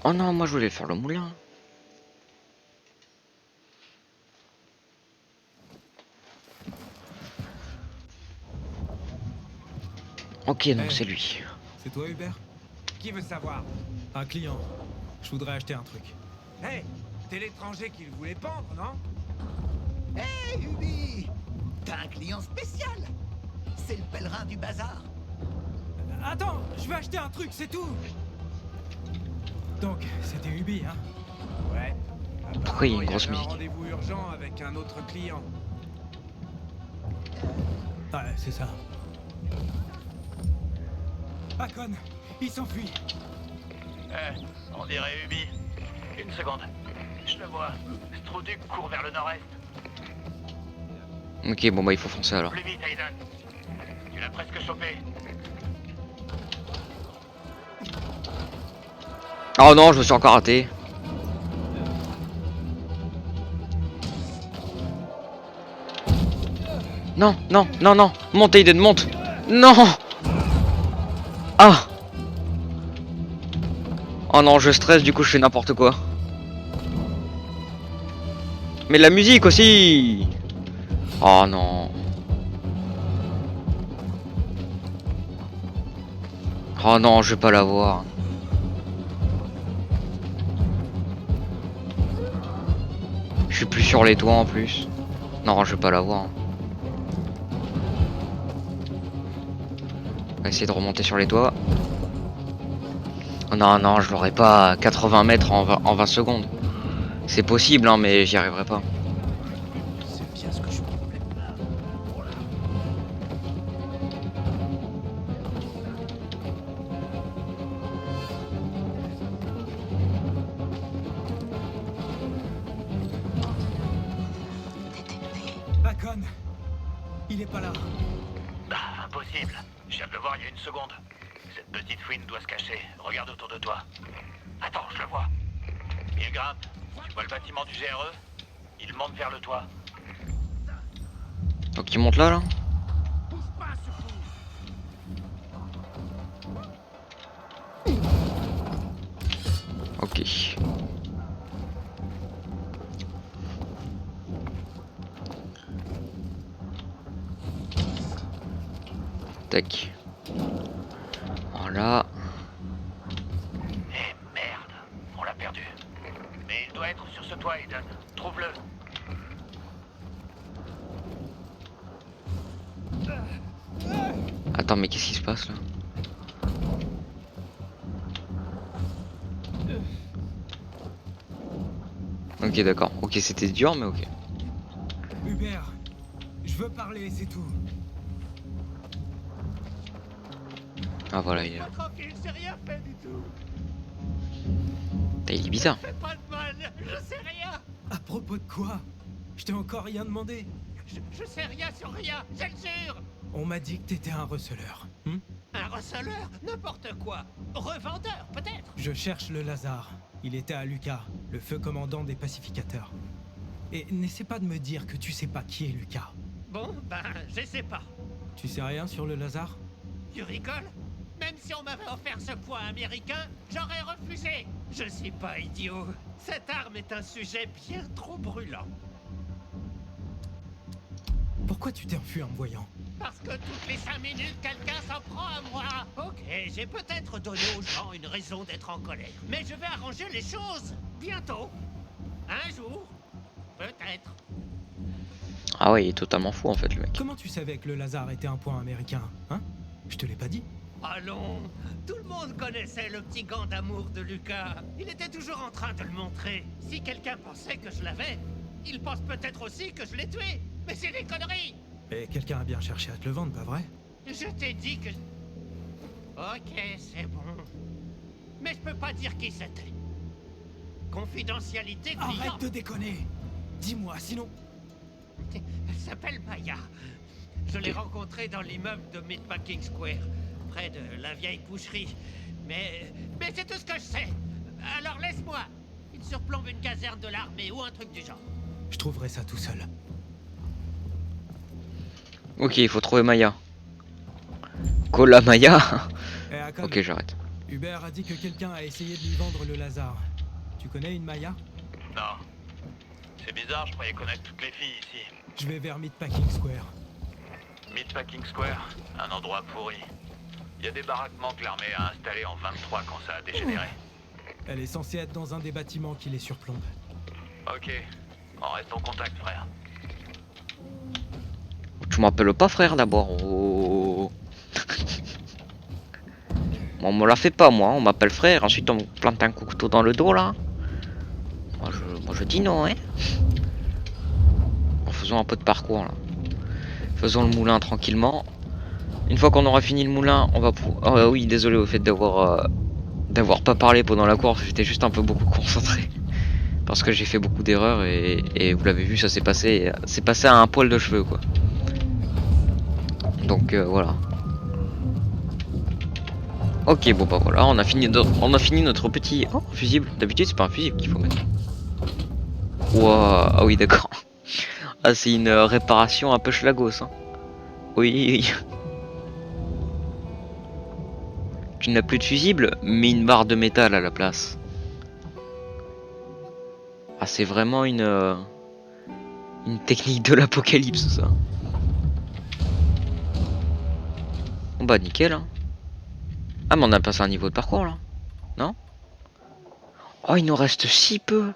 Oh non, moi je voulais faire le moulin. Ok, donc Hey. c'est lui. C'est toi Hubert? Qui veut savoir? Un client. Je voudrais acheter un truc. Hé, t'es l'étranger qui le voulait pendre, non? Hé, Ubi! T'as un client spécial! C'est le pèlerin du bazar. Attends, je veux acheter un truc, c'est tout. Donc, c'était Ubi, hein? Ouais. Pourquoi il y a une Apparemment, grosse avait musique? un rendez-vous urgent avec un autre client. Ouais, c'est ça. Hakon, il s'enfuit. On dirait Ubi. Une seconde. Je le vois. Struduk court vers le nord-est. Ok, bon bah il faut foncer alors. Plus vite, Aiden. Tu l'as presque chopé. Oh non, je me suis encore raté. Non, non, non, non. Monte Aiden, monte. Non. Ah. Oh non, je stresse, du coup je fais n'importe quoi. Mais la musique aussi. Oh non. Oh non, je vais pas la voir. Je suis plus sur les toits en plus. Non, je vais pas la voir. On va essayer de remonter sur les toits. Oh non, non, je l'aurai pas à 80 mètres en 20 secondes. C'est possible, hein, mais j'y arriverai pas. C'est bien ce que je voulais. Voilà. Hakon, il est pas là. Ah, Impossible. Je viens de le voir il y a une seconde. Cette petite fouine doit se cacher. Regarde autour de toi. Attends, je le vois. Il grimpe. Tu vois le bâtiment du GRE? Il monte vers le toit. Donc il monte là. Ok. Tac. Voilà. Eh merde, on l'a perdu. Mais il doit être sur ce toit, Aiden. Trouve-le. Attends, mais qu'est-ce qui se passe là? Ok, d'accord. Ok, c'était dur, mais ok. Hubert, je veux parler, c'est tout. Ah voilà, il est là. Tranquille, j'ai rien fait du tout. Putain, il est bizarre. Fais pas de mal, je sais rien. À propos de quoi? Je t'ai encore rien demandé. Je sais rien sur rien, je le jure. On m'a dit que t'étais un receleur. Un receleur, n'importe quoi. Revendeur, peut-être. Je cherche le Lazare. Il était à Lucas, le feu commandant des pacificateurs. Et n'essaie pas de me dire que tu sais pas qui est Lucas. Bon, ben, je sais pas. Tu sais rien sur le Lazare? Tu rigoles? Même si on m'avait offert ce poids américain, j'aurais refusé. Je suis pas idiot. Cette arme est un sujet bien trop brûlant. Pourquoi tu t'es enfui en me voyant? Parce que toutes les 5 minutes, quelqu'un s'en prend à moi. Ok, j'ai peut-être donné aux gens une raison d'être en colère. Mais je vais arranger les choses. Bientôt. Un jour. Peut-être. Ah ouais, il est totalement fou en fait, le mec. Comment tu savais que le Lazare était un point américain, hein? Je te l'ai pas dit? Allons, tout le monde connaissait le petit gant d'amour de Lucas. Il était toujours en train de le montrer. Si quelqu'un pensait que je l'avais, il pense peut-être aussi que je l'ai tué. Mais c'est des conneries. Et quelqu'un a bien cherché à te le vendre, pas vrai? Je t'ai dit que... Ok, c'est bon. Mais je peux pas dire qui c'était. Confidentialité client. Arrête de déconner! Dis-moi, sinon... Elle s'appelle Maya. Je l'ai rencontrée dans l'immeuble de Meatpacking Square, près de la vieille boucherie. Mais c'est tout ce que je sais. Alors laisse-moi. Il surplombe une caserne de l'armée ou un truc du genre. Je trouverai ça tout seul. Ok, il faut trouver Maya. Cola Maya. Eh, Akon, Ok, j'arrête. Hubert a dit que quelqu'un a essayé de lui vendre le Lazare. Tu connais une Maya? Non. C'est bizarre, je croyais connaître toutes les filles ici. Je vais vers Meatpacking Square. Meatpacking Square, un endroit pourri. Il y a des baraquements que l'armée a installés en 23 quand ça a dégénéré. Elle est censée être dans un des bâtiments qui les surplombe. Ok, on reste en contact, frère. Tu m'appelles pas frère d'abord. Oh. Bon, on me la fait pas moi, on m'appelle frère, ensuite on me plante un couteau dans le dos là. Moi je dis non, hein. En faisant un peu de parcours là. Faisons le moulin tranquillement. Une fois qu'on aura fini le moulin, on va pouvoir... Oh, oui, désolé au fait d'avoir pas parlé pendant la course, j'étais juste un peu beaucoup concentré. Parce que j'ai fait beaucoup d'erreurs et vous l'avez vu, ça s'est passé à un poil de cheveux quoi. Donc voilà. Ok, bon bah voilà, on a fini notre petit... Oh, fusible. D'habitude c'est pas un fusible qu'il faut mettre. Wow, ah oui d'accord. Ah c'est une réparation un peu schlagos hein. Oui. Tu n'as plus de fusible, mais une barre de métal à la place. Ah c'est vraiment une technique de l'apocalypse ça. Bon bah nickel hein. Ah mais on a passé un niveau de parcours là. Non? Oh il nous reste si peu.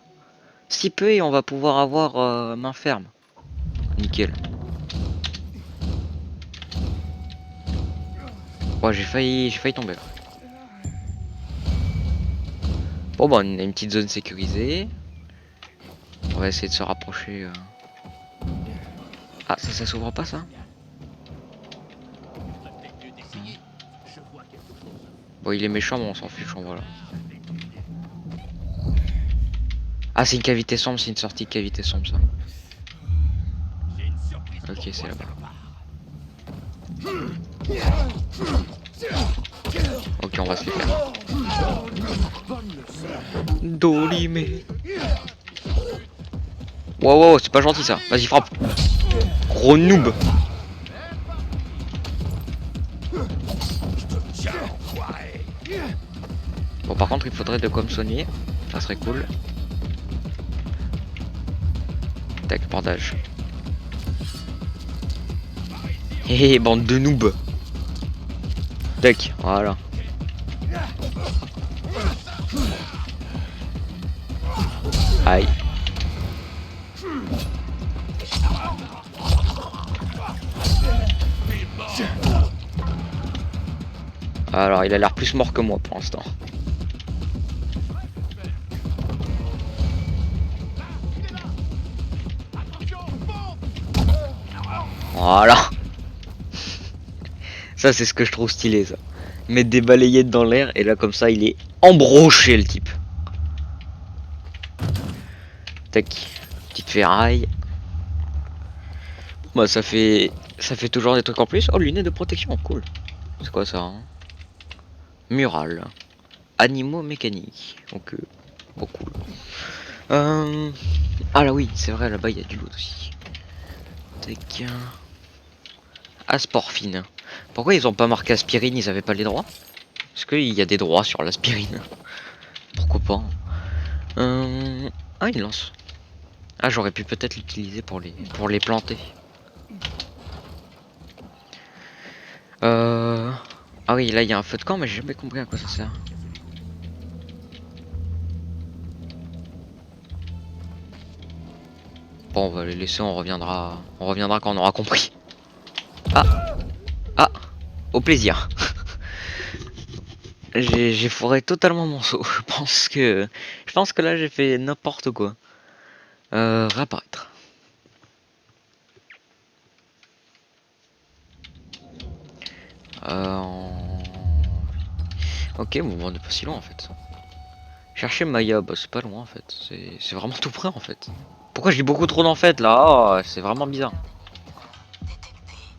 Si peu et on va pouvoir avoir main ferme. Nickel. Ouais j'ai failli tomber là. Bon bah on a une petite zone sécurisée. On va essayer de se rapprocher. Ah ça s'ouvre pas ça? Bon il est méchant mais on s'en fiche en voilà. Ah c'est une cavité sombre, c'est une sortie de cavité sombre ça. Ok c'est là-bas. Ok, on va se les faire. Dolime. Wow, c'est pas gentil ça. Vas-y, frappe. Gros noob. Bon, par contre, il faudrait de quoi me soigner. Ça serait cool. Tac, bandage. Hé, bande de noobs. Tac, voilà. Aïe. Alors, il a l'air plus mort que moi pour l'instant. Voilà. Ça, c'est ce que je trouve stylé, ça. Mettre des balayettes dans l'air, et là, comme ça, il est embroché, le type. Tac. Petite ferraille. Bah, ça fait toujours des trucs en plus. Oh, lunettes de protection, cool. C'est quoi ça, hein? Mural. Animaux mécaniques. Donc, oh, cool. Ah là, oui, c'est vrai, là-bas, il y a du loot aussi. Tac. Asporfine. Pourquoi ils ont pas marqué aspirine? Ils avaient pas les droits? Est-ce qu'il y a des droits sur l'aspirine? Pourquoi pas? Ah, il lance. Ah, j'aurais pu peut-être l'utiliser pour les planter. Ah oui, là il y a un feu de camp, mais j'ai jamais compris à quoi ça sert. Bon, on va les laisser, on reviendra quand on aura compris. Ah, au plaisir. J'ai foiré totalement mon saut. Je pense que là j'ai fait n'importe quoi. Réapparaître. Ok, bon, on est pas si loin en fait. Chercher Maya, bah c'est pas loin en fait. C'est vraiment tout près en fait. Pourquoi j'ai beaucoup trop d'en fait là? Oh, c'est vraiment bizarre.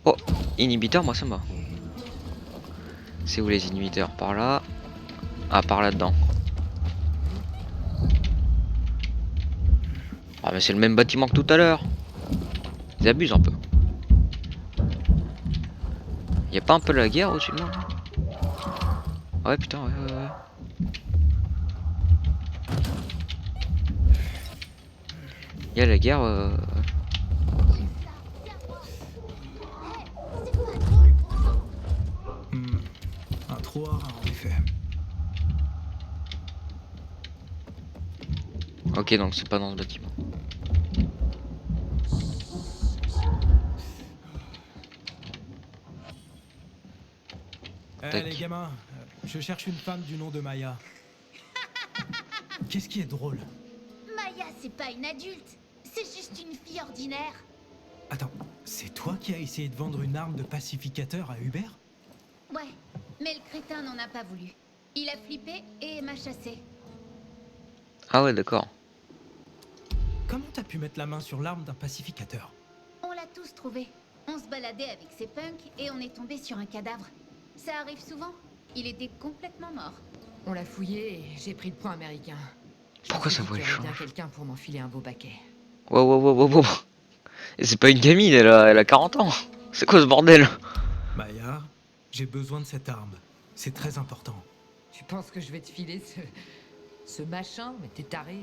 Oh, inhibiteur, moi ça me va. C'est où les inhibiteurs? Par là. Ah, par là-dedans. Ah, mais c'est le même bâtiment que tout à l'heure. Ils abusent un peu. Y a pas un peu la guerre au-dessus de moi? Ouais, putain, ouais. Y a la guerre. Un trou rare, en effet. Ok, donc c'est pas dans ce bâtiment. Eh les gamins, je cherche une femme du nom de Maya. Qu'est-ce qui est drôle? Maya, c'est pas une adulte. C'est juste une fille ordinaire. Attends, c'est toi qui as essayé de vendre une arme de pacificateur à Hubert? Ouais, mais le crétin n'en a pas voulu. Il a flippé et m'a chassé. Ah ouais, d'accord. Comment t'as pu mettre la main sur l'arme d'un pacificateur? On l'a tous trouvé. On se baladait avec ces punks et on est tombé sur un cadavre. Ça arrive souvent. Il était complètement mort. On l'a fouillé et j'ai pris le point américain. Pourquoi ça vaut bien change? quelqu'un pour m'enfiler un beau paquet. Wow. Et c'est pas une gamine, elle a 40 ans. C'est quoi ce bordel? Maya, j'ai besoin de cette arme. C'est très important. Tu penses que je vais te filer ce machin? Mais t'es taré.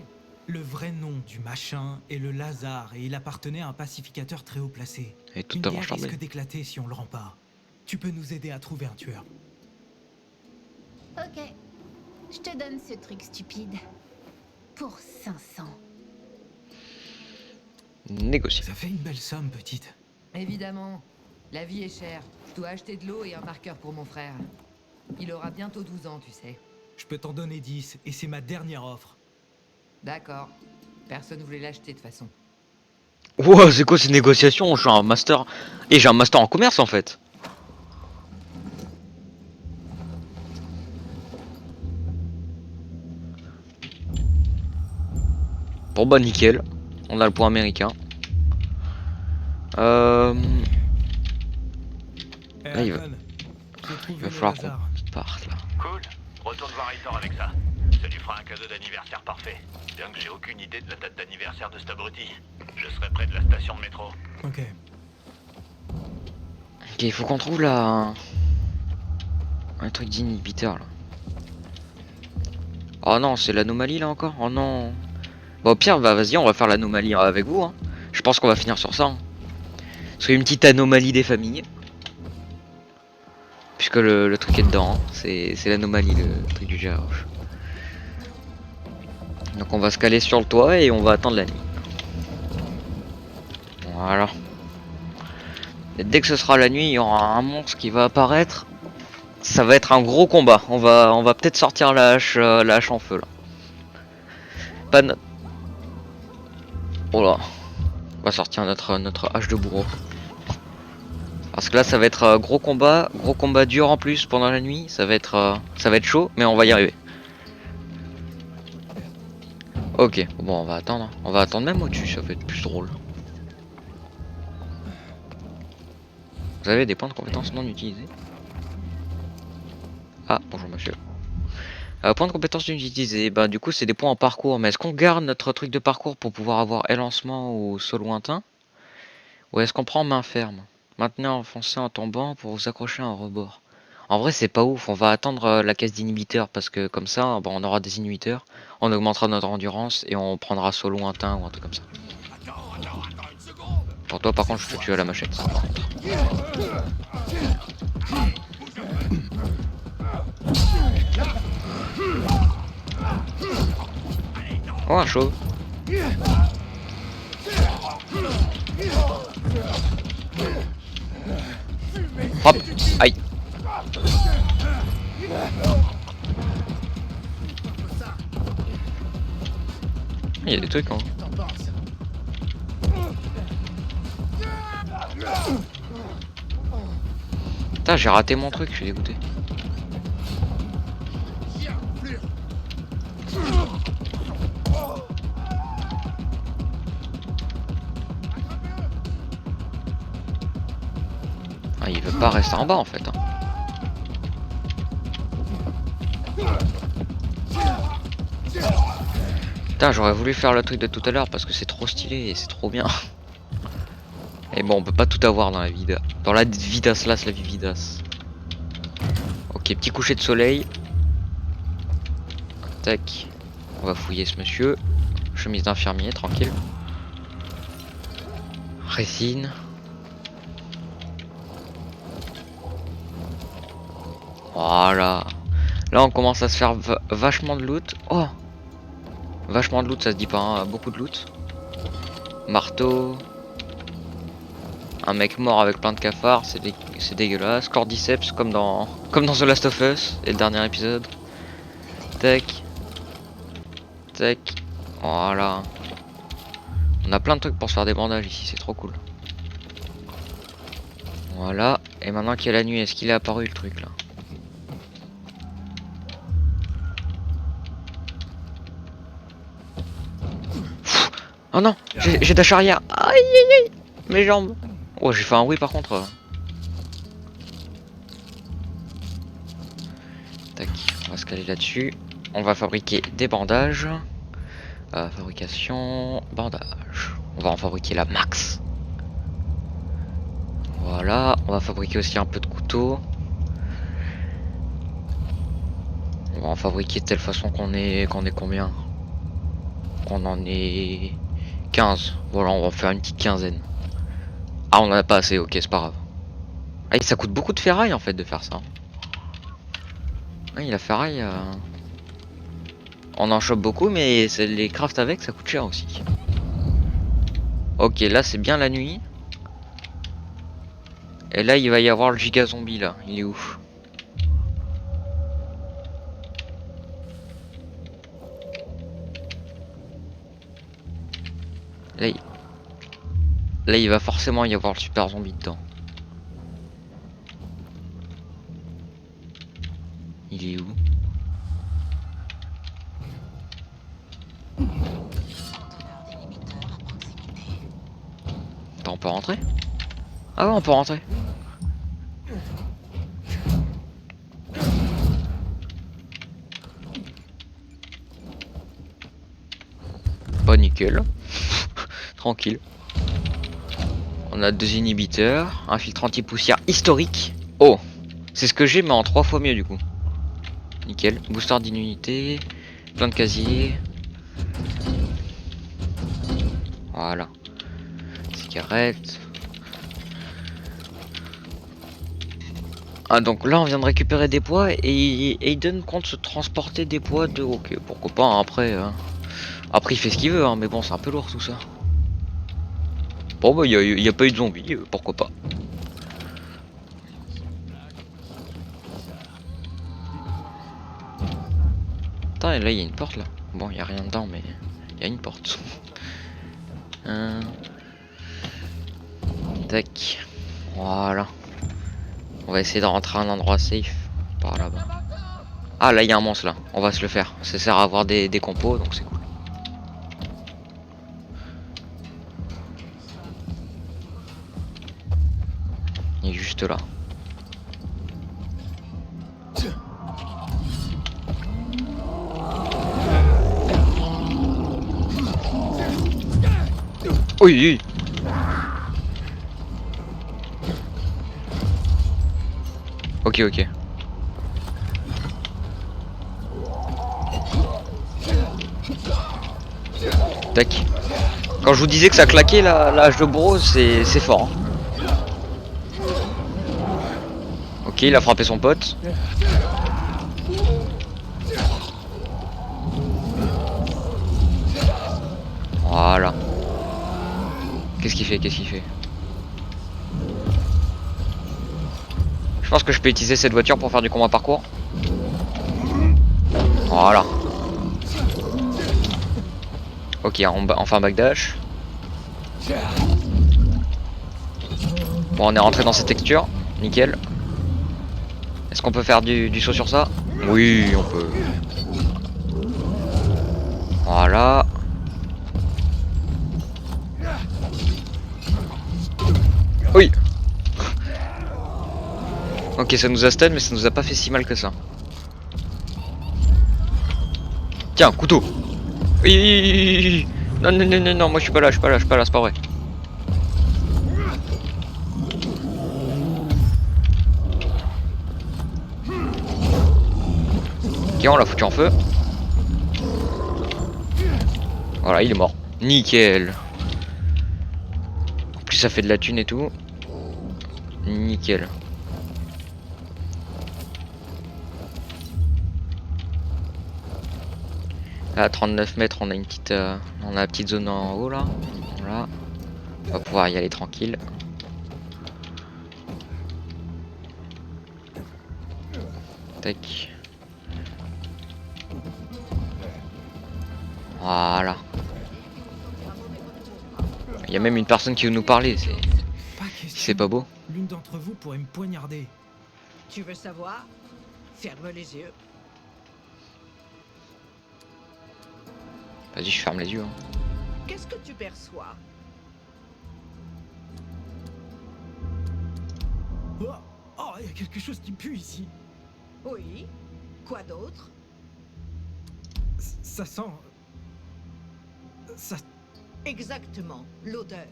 Le vrai nom du machin est le Lazare et il appartenait à un pacificateur très haut placé. Et tout Une avant guerre charbé. risque d'éclater si on le rend pas. Tu peux nous aider à trouver un tueur. Ok. Je te donne ce truc stupide. Pour 500. Négocier. Ça fait une belle somme, petite. Évidemment. La vie est chère. Je dois acheter de l'eau et un marqueur pour mon frère. Il aura bientôt 12 ans, tu sais. Je peux t'en donner 10 et c'est ma dernière offre. D'accord. Personne voulait l'acheter de toute façon. Wow, c'est quoi ces négociations? Je suis un master. Et j'ai un master en commerce en fait. Bon bah nickel. On a le point américain. Eh, Là, il va falloir qu'on Lazare. parte là. Cool. Retourne voir Aitor avec ça. Ça lui fera un cadeau d'anniversaire parfait. Bien que j'ai aucune idée de la date d'anniversaire de cet abruti. Je serai près de la station de métro. Ok. Ok, il faut qu'on trouve là un truc d'inhibiteur là. Oh non, c'est l'anomalie là encore. Oh non. Bon, au pire, bah vas-y, on va faire l'anomalie avec vous. Hein. Je pense qu'on va finir sur ça. Hein. C'est une petite anomalie des familles. Puisque le truc est dedans. Hein. C'est l'anomalie, le truc du GRH. Donc on va se caler sur le toit et on va attendre la nuit. Voilà. Et dès que ce sera la nuit, il y aura un monstre qui va apparaître. Ça va être un gros combat. On va peut-être sortir la hache en feu là. Pas notre... Oh là. On va sortir notre hache de bourreau. Parce que là ça va être gros combat dur en plus pendant la nuit. Ça va être chaud, mais on va y arriver. Ok, bon on va attendre. On va attendre même au-dessus, ça va être plus drôle. Vous avez des points de compétence non utilisés? Ah, bonjour monsieur. Points de compétence non utilisés, bah du coup c'est des points en parcours. Mais est-ce qu'on garde notre truc de parcours pour pouvoir avoir élancement ou saut lointain? Ou est-ce qu'on prend main ferme? Maintenez enfoncé en tombant pour vous accrocher à un rebord. En vrai c'est pas ouf, on va attendre la caisse d'inhibiteur parce que comme ça bah, on aura des inhibiteurs, on augmentera notre endurance et on prendra saut lointain ou un truc comme ça. Pour toi par contre je te tue à la machette. Oh un chaud. Hop. Aïe. Il y a des trucs hein. Putain j'ai raté mon truc, je suis dégoûté. Ah il veut pas rester en bas en fait hein. Putain j'aurais voulu faire le truc de tout à l'heure parce que c'est trop stylé et c'est trop bien. Et bon on peut pas tout avoir dans la vie dans la vidasse là, c'est la vie vidasse. Ok petit coucher de soleil. Tac. On va fouiller ce monsieur. Chemise d'infirmier tranquille. Résine. Voilà. Là on commence à se faire vachement de loot. Oh. Vachement de loot ça se dit pas hein. Beaucoup de loot. Marteau. Un mec mort avec plein de cafards, c'est dégueulasse. Cordyceps comme dans The Last of Us et le dernier épisode. Tac. Tac. Voilà. On a plein de trucs pour se faire des bandages ici, c'est trop cool. Voilà. Et maintenant qu'il y a la nuit, est-ce qu'il est apparu le truc là? Oh non, j'ai dash arrière. Aïe aïe aïe. Mes jambes. Oh j'ai fait un oui par contre. Tac, on va se caler là-dessus. On va fabriquer des bandages. Fabrication, bandage. On va en fabriquer la max. Voilà, on va fabriquer aussi un peu de couteaux. On va en fabriquer de telle façon qu'on est combien? Qu'on en est 15. Voilà, on va en faire une petite quinzaine. Ah, on en a pas assez, ok, c'est pas grave. Ah, ça coûte beaucoup de ferraille en fait de faire ça. Ah, la ferraille. On en chope beaucoup, mais les crafts avec ça coûte cher aussi. Ok, là c'est bien la nuit. Et là il va y avoir le giga zombie là. Il est où? Là il va forcément y avoir le super zombie dedans. Il est où? Attends, on peut rentrer? Ah ouais, on peut rentrer. Bah nickel. Tranquille. On a 2 inhibiteurs, un filtre anti-poussière historique. Oh, c'est ce que j'ai mais en 3 fois mieux du coup. Nickel. Booster d'immunité, plein de casiers. Voilà. Cigarette. Ah donc là on vient de récupérer des poids et Aiden compte se transporter des poids de... Ok, pourquoi pas hein, après. Après il fait ce qu'il veut hein, mais bon c'est un peu lourd tout ça. Bon bah y a pas eu de zombies, pourquoi pas. Attends et là il y a une porte là. Bon y a rien dedans mais il y a une porte. Tac. Voilà. On va essayer de rentrer à un endroit safe. Par là-bas. Ah là il y a un monstre là. On va se le faire. Ça sert à avoir des compos donc c'est cool. Il est juste là. Oui, oui. Ok, ok. Tac. Quand je vous disais que ça claquait la hache de bourreau, c'est fort. Hein. Ok, il a frappé son pote. Voilà. Qu'est-ce qu'il fait? Qu'est-ce qu'il fait? Je pense que je peux utiliser cette voiture pour faire du combat parcours. Voilà. Ok, enfin backdash. Bon, on est rentré dans cette texture. Nickel. Est-ce qu'on peut faire du saut sur ça? Oui, on peut. Voilà. Oui. Ok, ça nous a stun, mais ça nous a pas fait si mal que ça. Tiens, couteau. Oui. Non, non, non, non, non, moi je suis pas là, c'est pas vrai. Ok, on l'a foutu en feu. Voilà, il est mort. Nickel. En plus, ça fait de la thune et tout. Nickel. À 39 mètres, on a une petite, on a la petite zone en haut là. Voilà. On va pouvoir y aller tranquille. Tac. Voilà. Il y a même une personne qui veut nous parler. C'est pas beau. L'une d'entre vous pourrait me poignarder. Tu veux savoir? Ferme les yeux. Vas-y, je ferme les yeux. Hein. Qu'est-ce que tu perçois? Oh, il y a quelque chose qui pue ici. Oui. Quoi d'autre? Ça sent... Ça... Exactement, l'odeur.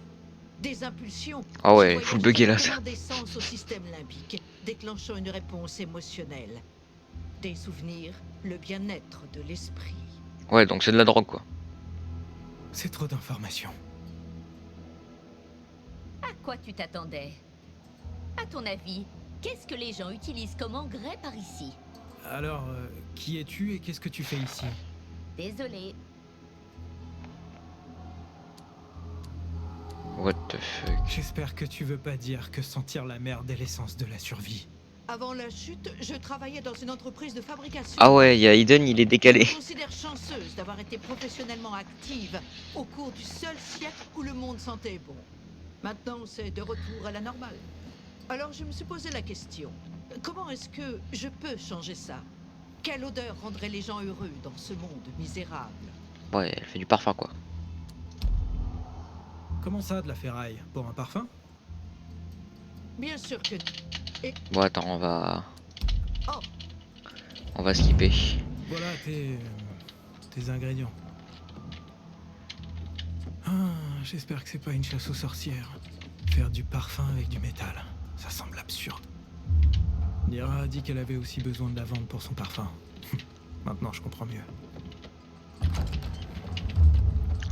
Des impulsions. Ah ouais, full bugué là ça. D'essence au système limbique, déclenchant une réponse émotionnelle. Des souvenirs, le bien-être de l'esprit. Ouais, donc c'est de la drogue quoi. C'est trop d'informations. À quoi tu t'attendais? À ton avis, qu'est-ce que les gens utilisent comme engrais par ici? Alors, qui es-tu et qu'est-ce que tu fais ici? Désolé. What the fuck? J'espère que tu veux pas dire que sentir la merde est l'essence de la survie. Avant la chute, je travaillais dans une entreprise de fabrication. Ah ouais, il y a Aiden, il est décalé. Je me considère chanceuse d'avoir été professionnellement active au cours du seul siècle où le monde sentait bon. Maintenant, c'est de retour à la normale. Alors je me suis posé la question. Comment est-ce que je peux changer ça? Quelle odeur rendrait les gens heureux dans ce monde misérable? Ouais, elle fait du parfum quoi. Comment ça, de la ferraille? Pour un parfum? Bien sûr que... Bon, attends, on va skipper. Voilà tes ingrédients. Ah, j'espère que c'est pas une chasse aux sorcières. Faire du parfum avec du métal, ça semble absurde. Nira a dit qu'elle avait aussi besoin de lavande pour son parfum. Maintenant, je comprends mieux.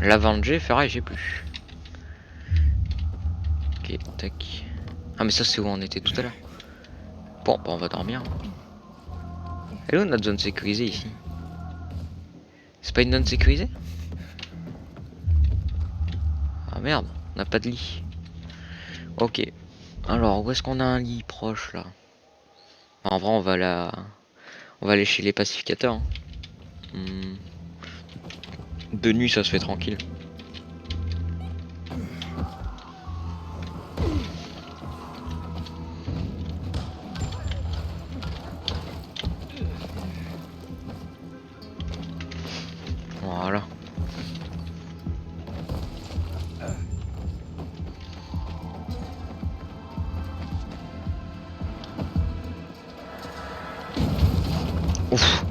Lavande j'ai, ferraille j'ai plus. Ok, tac. Ah mais ça c'est où on était tout à l'heure. Bon, bah on va dormir. Elle est où notre zone sécurisée ici? C'est pas une zone sécurisée? Ah merde, on n'a pas de lit. Ok. Alors, où est-ce qu'on a un lit proche là? En vrai, on va aller chez les pacificateurs. Hein. De nuit, ça se fait tranquille. Voilà. Ouf.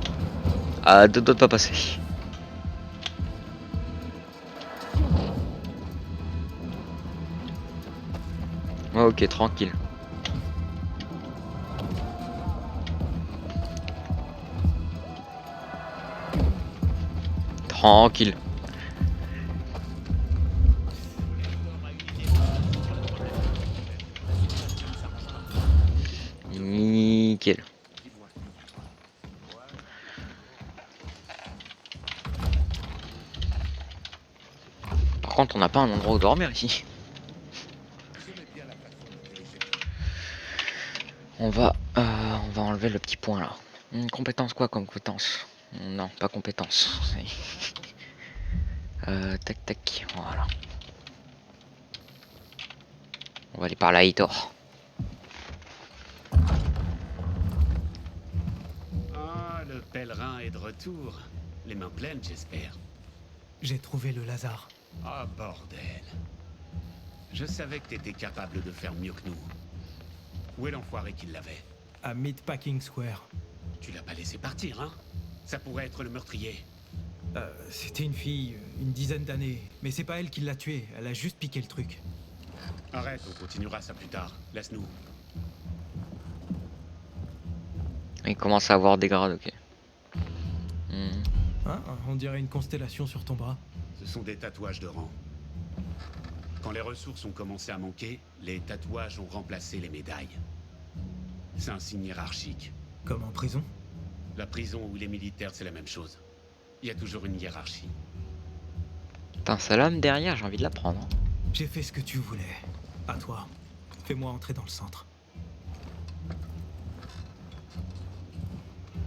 Ah, deux doigts de pas passer. Ok, tranquille. Tranquille. Nickel. Par contre, on n'a pas un endroit où dormir ici. On va enlever le petit point là. Compétence quoi comme compétence? Non, pas compétence. Tac tac, voilà. On va aller par là, Hitor. Ah, le pèlerin est de retour. Les mains pleines, j'espère. J'ai trouvé le Lazare. Ah, bordel. Je savais que t'étais capable de faire mieux que nous. Où est l'enfoiré qui l'avait? À Meatpacking Square. Tu l'as pas laissé partir, hein? Ça pourrait être le meurtrier. C'était une fille, une dizaine d'années. Mais c'est pas elle qui l'a tuée, elle a juste piqué le truc. Arrête, on continuera ça plus tard. Laisse-nous. Il commence à avoir des grades, ok. Hein, on dirait une constellation sur ton bras. Ce sont des tatouages de rang. Quand les ressources ont commencé à manquer, les tatouages ont remplacé les médailles. C'est un signe hiérarchique. Comme en prison? La prison ou les militaires, c'est la même chose. Il y a toujours une hiérarchie. Putain, sa lame derrière, j'ai envie de la prendre. J'ai fait ce que tu voulais. À toi. Fais-moi entrer dans le centre.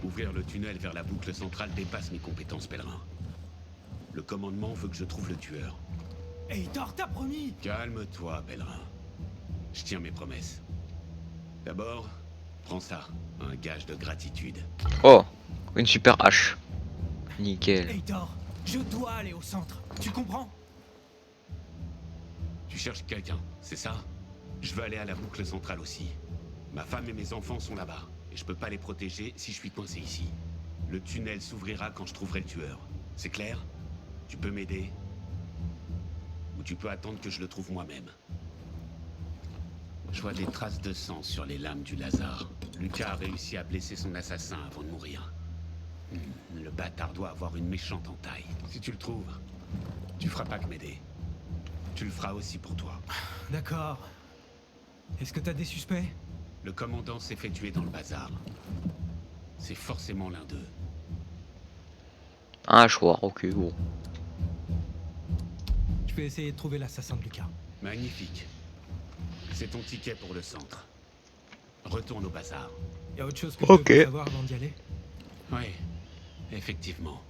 Ouvrir le tunnel vers la boucle centrale dépasse mes compétences, pèlerin. Le commandement veut que je trouve le tueur. Hey, Thor, t'as promis! Calme-toi, pèlerin. Je tiens mes promesses. D'abord, prends ça, un gage de gratitude. Oh, une super hache. Nickel. Hey, Thor, je dois aller au centre. Tu comprends? Tu cherches quelqu'un, c'est ça? Je veux aller à la boucle centrale aussi. Ma femme et mes enfants sont là-bas, et je peux pas les protéger si je suis coincé ici. Le tunnel s'ouvrira quand je trouverai le tueur. C'est clair? Tu peux m'aider? Ou tu peux attendre que je le trouve moi-même. Je vois des traces de sang sur les lames du Lazare. Lucas a réussi à blesser son assassin avant de mourir. Le bâtard doit avoir une méchante entaille. Si tu le trouves, tu feras pas que m'aider. Tu le feras aussi pour toi. D'accord. Est-ce que t'as des suspects? Le commandant s'est fait tuer dans le bazar. C'est forcément l'un d'eux. Un hachoir, ok, bon. Je vais essayer de trouver l'assassin de Lucas. Magnifique. C'est ton ticket pour le centre. Retourne au bazar. Y a autre chose que je peux savoir avant d'y aller? Oui, effectivement.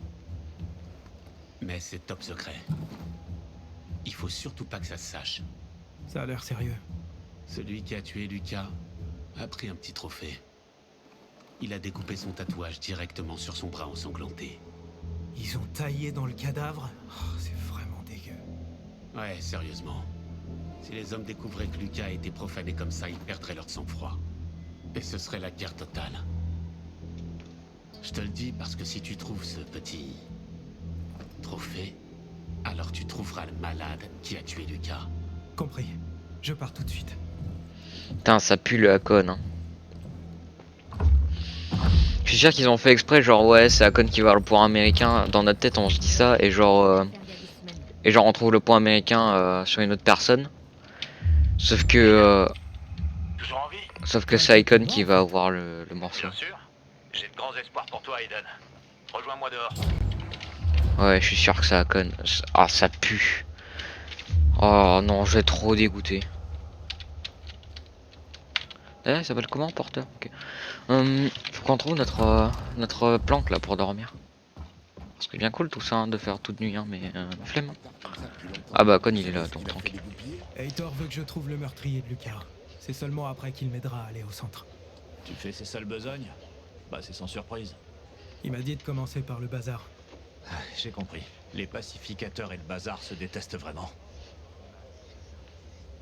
Mais c'est top secret. Il faut surtout pas que ça se sache. Ça a l'air sérieux. Celui qui a tué Lucas a pris un petit trophée. Il a découpé son tatouage directement sur son bras ensanglanté. Ils ont taillé dans le cadavre? Oh, c'est vraiment dégueu. Ouais, sérieusement. Si les hommes découvraient que Lucas a été profané comme ça, ils perdraient leur sang-froid. Et ce serait la guerre totale. Je te le dis parce que si tu trouves ce petit trophée, alors tu trouveras le malade qui a tué Lucas. Compris. Je pars tout de suite. Putain, ça pue le Hakon. Hein. Je suis sûr qu'ils ont fait exprès, genre ouais, c'est Hakon qui va avoir le point américain. Dans notre tête, on se dit ça et genre on trouve le point américain sur une autre personne. Sauf que c'est Hakon qui va avoir le morceau. Bien sûr. J'ai de grands espoirs pour toi, Aiden. Rejoins-moi dehors. Ouais, je suis sûr que c'est Hakon. Ah, ça pue. Oh non, je vais être trop dégoûté. Eh, ça s'appelle comment, porteur? Ok. Faut qu'on trouve notre planque là pour dormir. Parce que c'est bien cool tout ça hein, de faire toute nuit, hein, mais flemme. Ah bah Hakon il est là, donc tranquille. Heitor veut que je trouve le meurtrier de Lucas. C'est seulement après qu'il m'aidera à aller au centre. Tu fais ces sales besognes? Bah c'est sans surprise. Il m'a dit de commencer par le bazar. Ah, j'ai compris. Les pacificateurs et le bazar se détestent vraiment.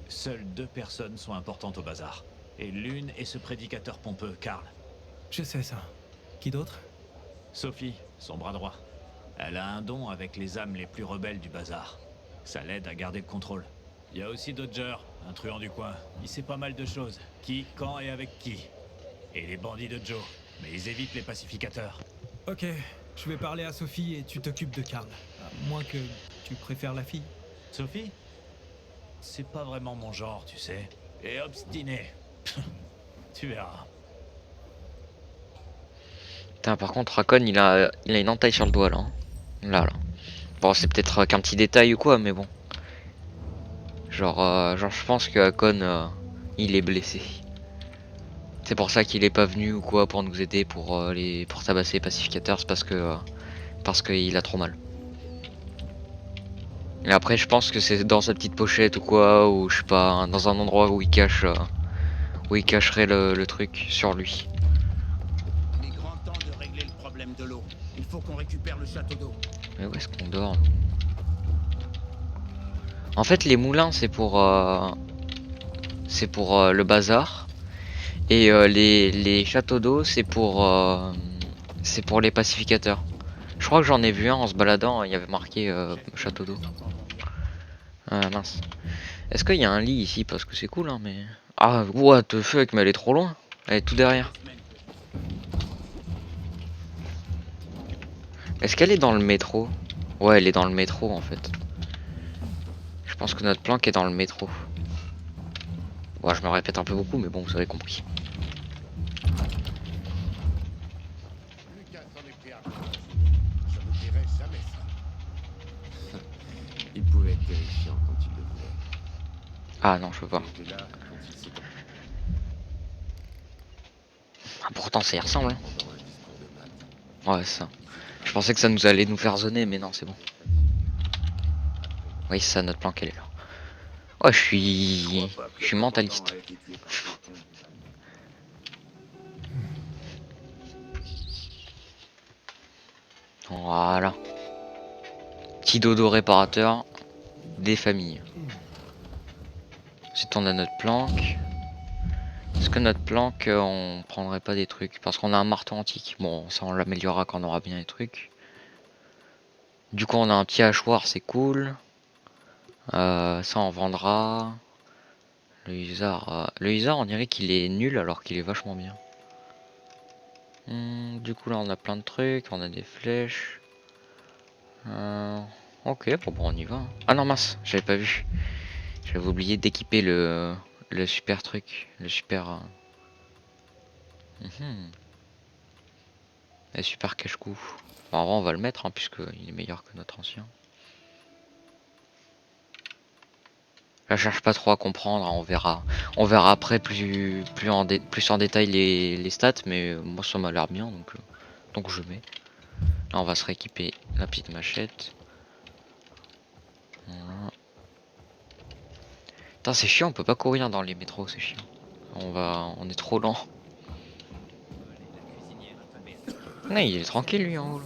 Seules 2 personnes sont importantes au bazar. Et l'une est ce prédicateur pompeux, Karl. Je sais ça. Qui d'autre? Sophie, son bras droit. Elle a un don avec les âmes les plus rebelles du bazar. Ça l'aide à garder le contrôle. Il y a aussi Dodger, un truand du coin. Il sait pas mal de choses. Qui, quand et avec qui. Et les bandits de Joe. Mais ils évitent les pacificateurs. Ok, je vais parler à Sophie et tu t'occupes de Karl. À moins que tu préfères la fille. Sophie? C'est pas vraiment mon genre, tu sais. Et obstiné. Tu verras. Putain, par contre, Hakon il a une entaille sur le doigt là. Hein. Là. Bon, c'est peut-être qu'un petit détail ou quoi, mais bon. Genre je pense que Hakon il est blessé. C'est pour ça qu'il est pas venu ou quoi pour nous aider pour tabasser les pacificateurs, c'est parce qu'il a trop mal. Et après je pense que c'est dans sa petite pochette ou quoi, ou je sais pas, hein, dans un endroit où il cacherait le truc sur lui. Il est grand temps de régler le problème de l'eau. Il faut qu'on récupère le château d'eau. Mais où est-ce qu'on dort? En fait les moulins c'est pour le bazar. Et les châteaux d'eau c'est pour les pacificateurs. Je crois que j'en ai vu un en se baladant, il y avait marqué château d'eau. Ah mince. Est-ce qu'il y a un lit ici? Parce que c'est cool hein mais... Ah what the fuck, mais elle est trop loin. Elle est tout derrière. Est-ce qu'elle est dans le métro? Ouais, elle est dans le métro en fait. Je pense que notre planque est dans le métro. Ouais, je me répète un peu beaucoup mais bon, vous avez compris. Il pouvait être terrifiant quand il le voulait. Ah non, je peux pas. Ah, pourtant ça y ressemble. Hein. Ouais, ça. Je pensais que ça allait nous faire zoner, mais non, c'est bon. Oui, c'est ça, notre planque, elle est là. Ouais, je suis mentaliste. Voilà. Petit dodo réparateur des familles. Si on a notre planque. Est-ce que notre planque, on prendrait pas des trucs? Parce qu'on a un marteau antique. Bon, ça on l'améliorera quand on aura bien les trucs. Du coup, on a un petit hachoir, c'est cool. Ça on vendra. Le hussard, on dirait qu'il est nul alors qu'il est vachement bien. Du coup là on a plein de trucs, on a des flèches. Ok, bon, on y va. Hein. Ah non mince, j'avais pas vu. J'avais oublié d'équiper le super truc, le super... Le super cache-cou. Bon, en vrai on va le mettre hein, puisque il est meilleur que notre ancien. Je cherche pas trop à comprendre, hein, on verra après plus en détail les stats, mais moi ça m'a l'air bien donc je mets. Là on va se rééquiper la petite machette. Voilà. Putain c'est chiant, on peut pas courir dans les métros, c'est chiant. On est trop lent. Non, il est tranquille lui en haut. Là.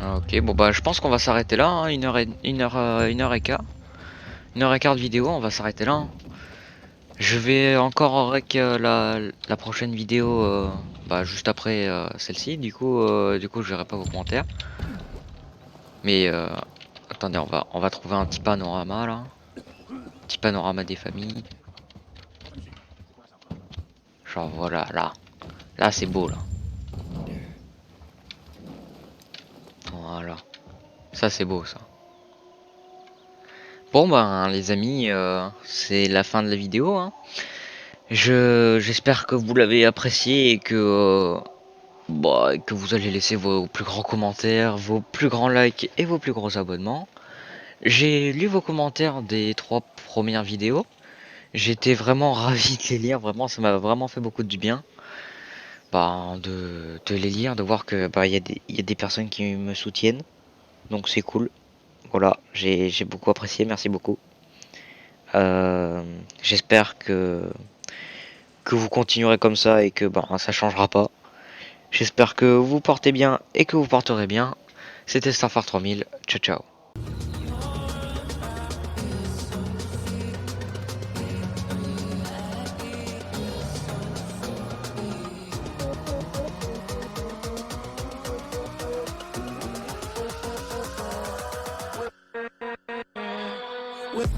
Ok, bon bah je pense qu'on va s'arrêter là, hein, une heure et quart. 1h15 de vidéo, on va s'arrêter là. Hein. Je vais encore en rec la prochaine vidéo bah, juste après celle-ci, du coup je verrai pas vos commentaires. Mais attendez, on va trouver un petit panorama là. Petit panorama des familles. Genre voilà, là. Là c'est beau là. Voilà. Ça c'est beau ça. Bon ben les amis, c'est la fin de la vidéo. Hein. J'espère que vous l'avez apprécié et que que vous allez laisser vos plus grands commentaires, vos plus grands likes et vos plus gros abonnements. J'ai lu vos commentaires des 3 premières vidéos. J'étais vraiment ravi de les lire, vraiment ça m'a vraiment fait beaucoup du bien. De les lire, de voir que il y a des personnes qui me soutiennent. Donc c'est cool. Voilà, j'ai beaucoup apprécié, merci beaucoup. J'espère que vous continuerez comme ça et que ça changera pas. J'espère que vous portez bien et que vous porterez bien. C'était Starfar 3000, ciao ciao. With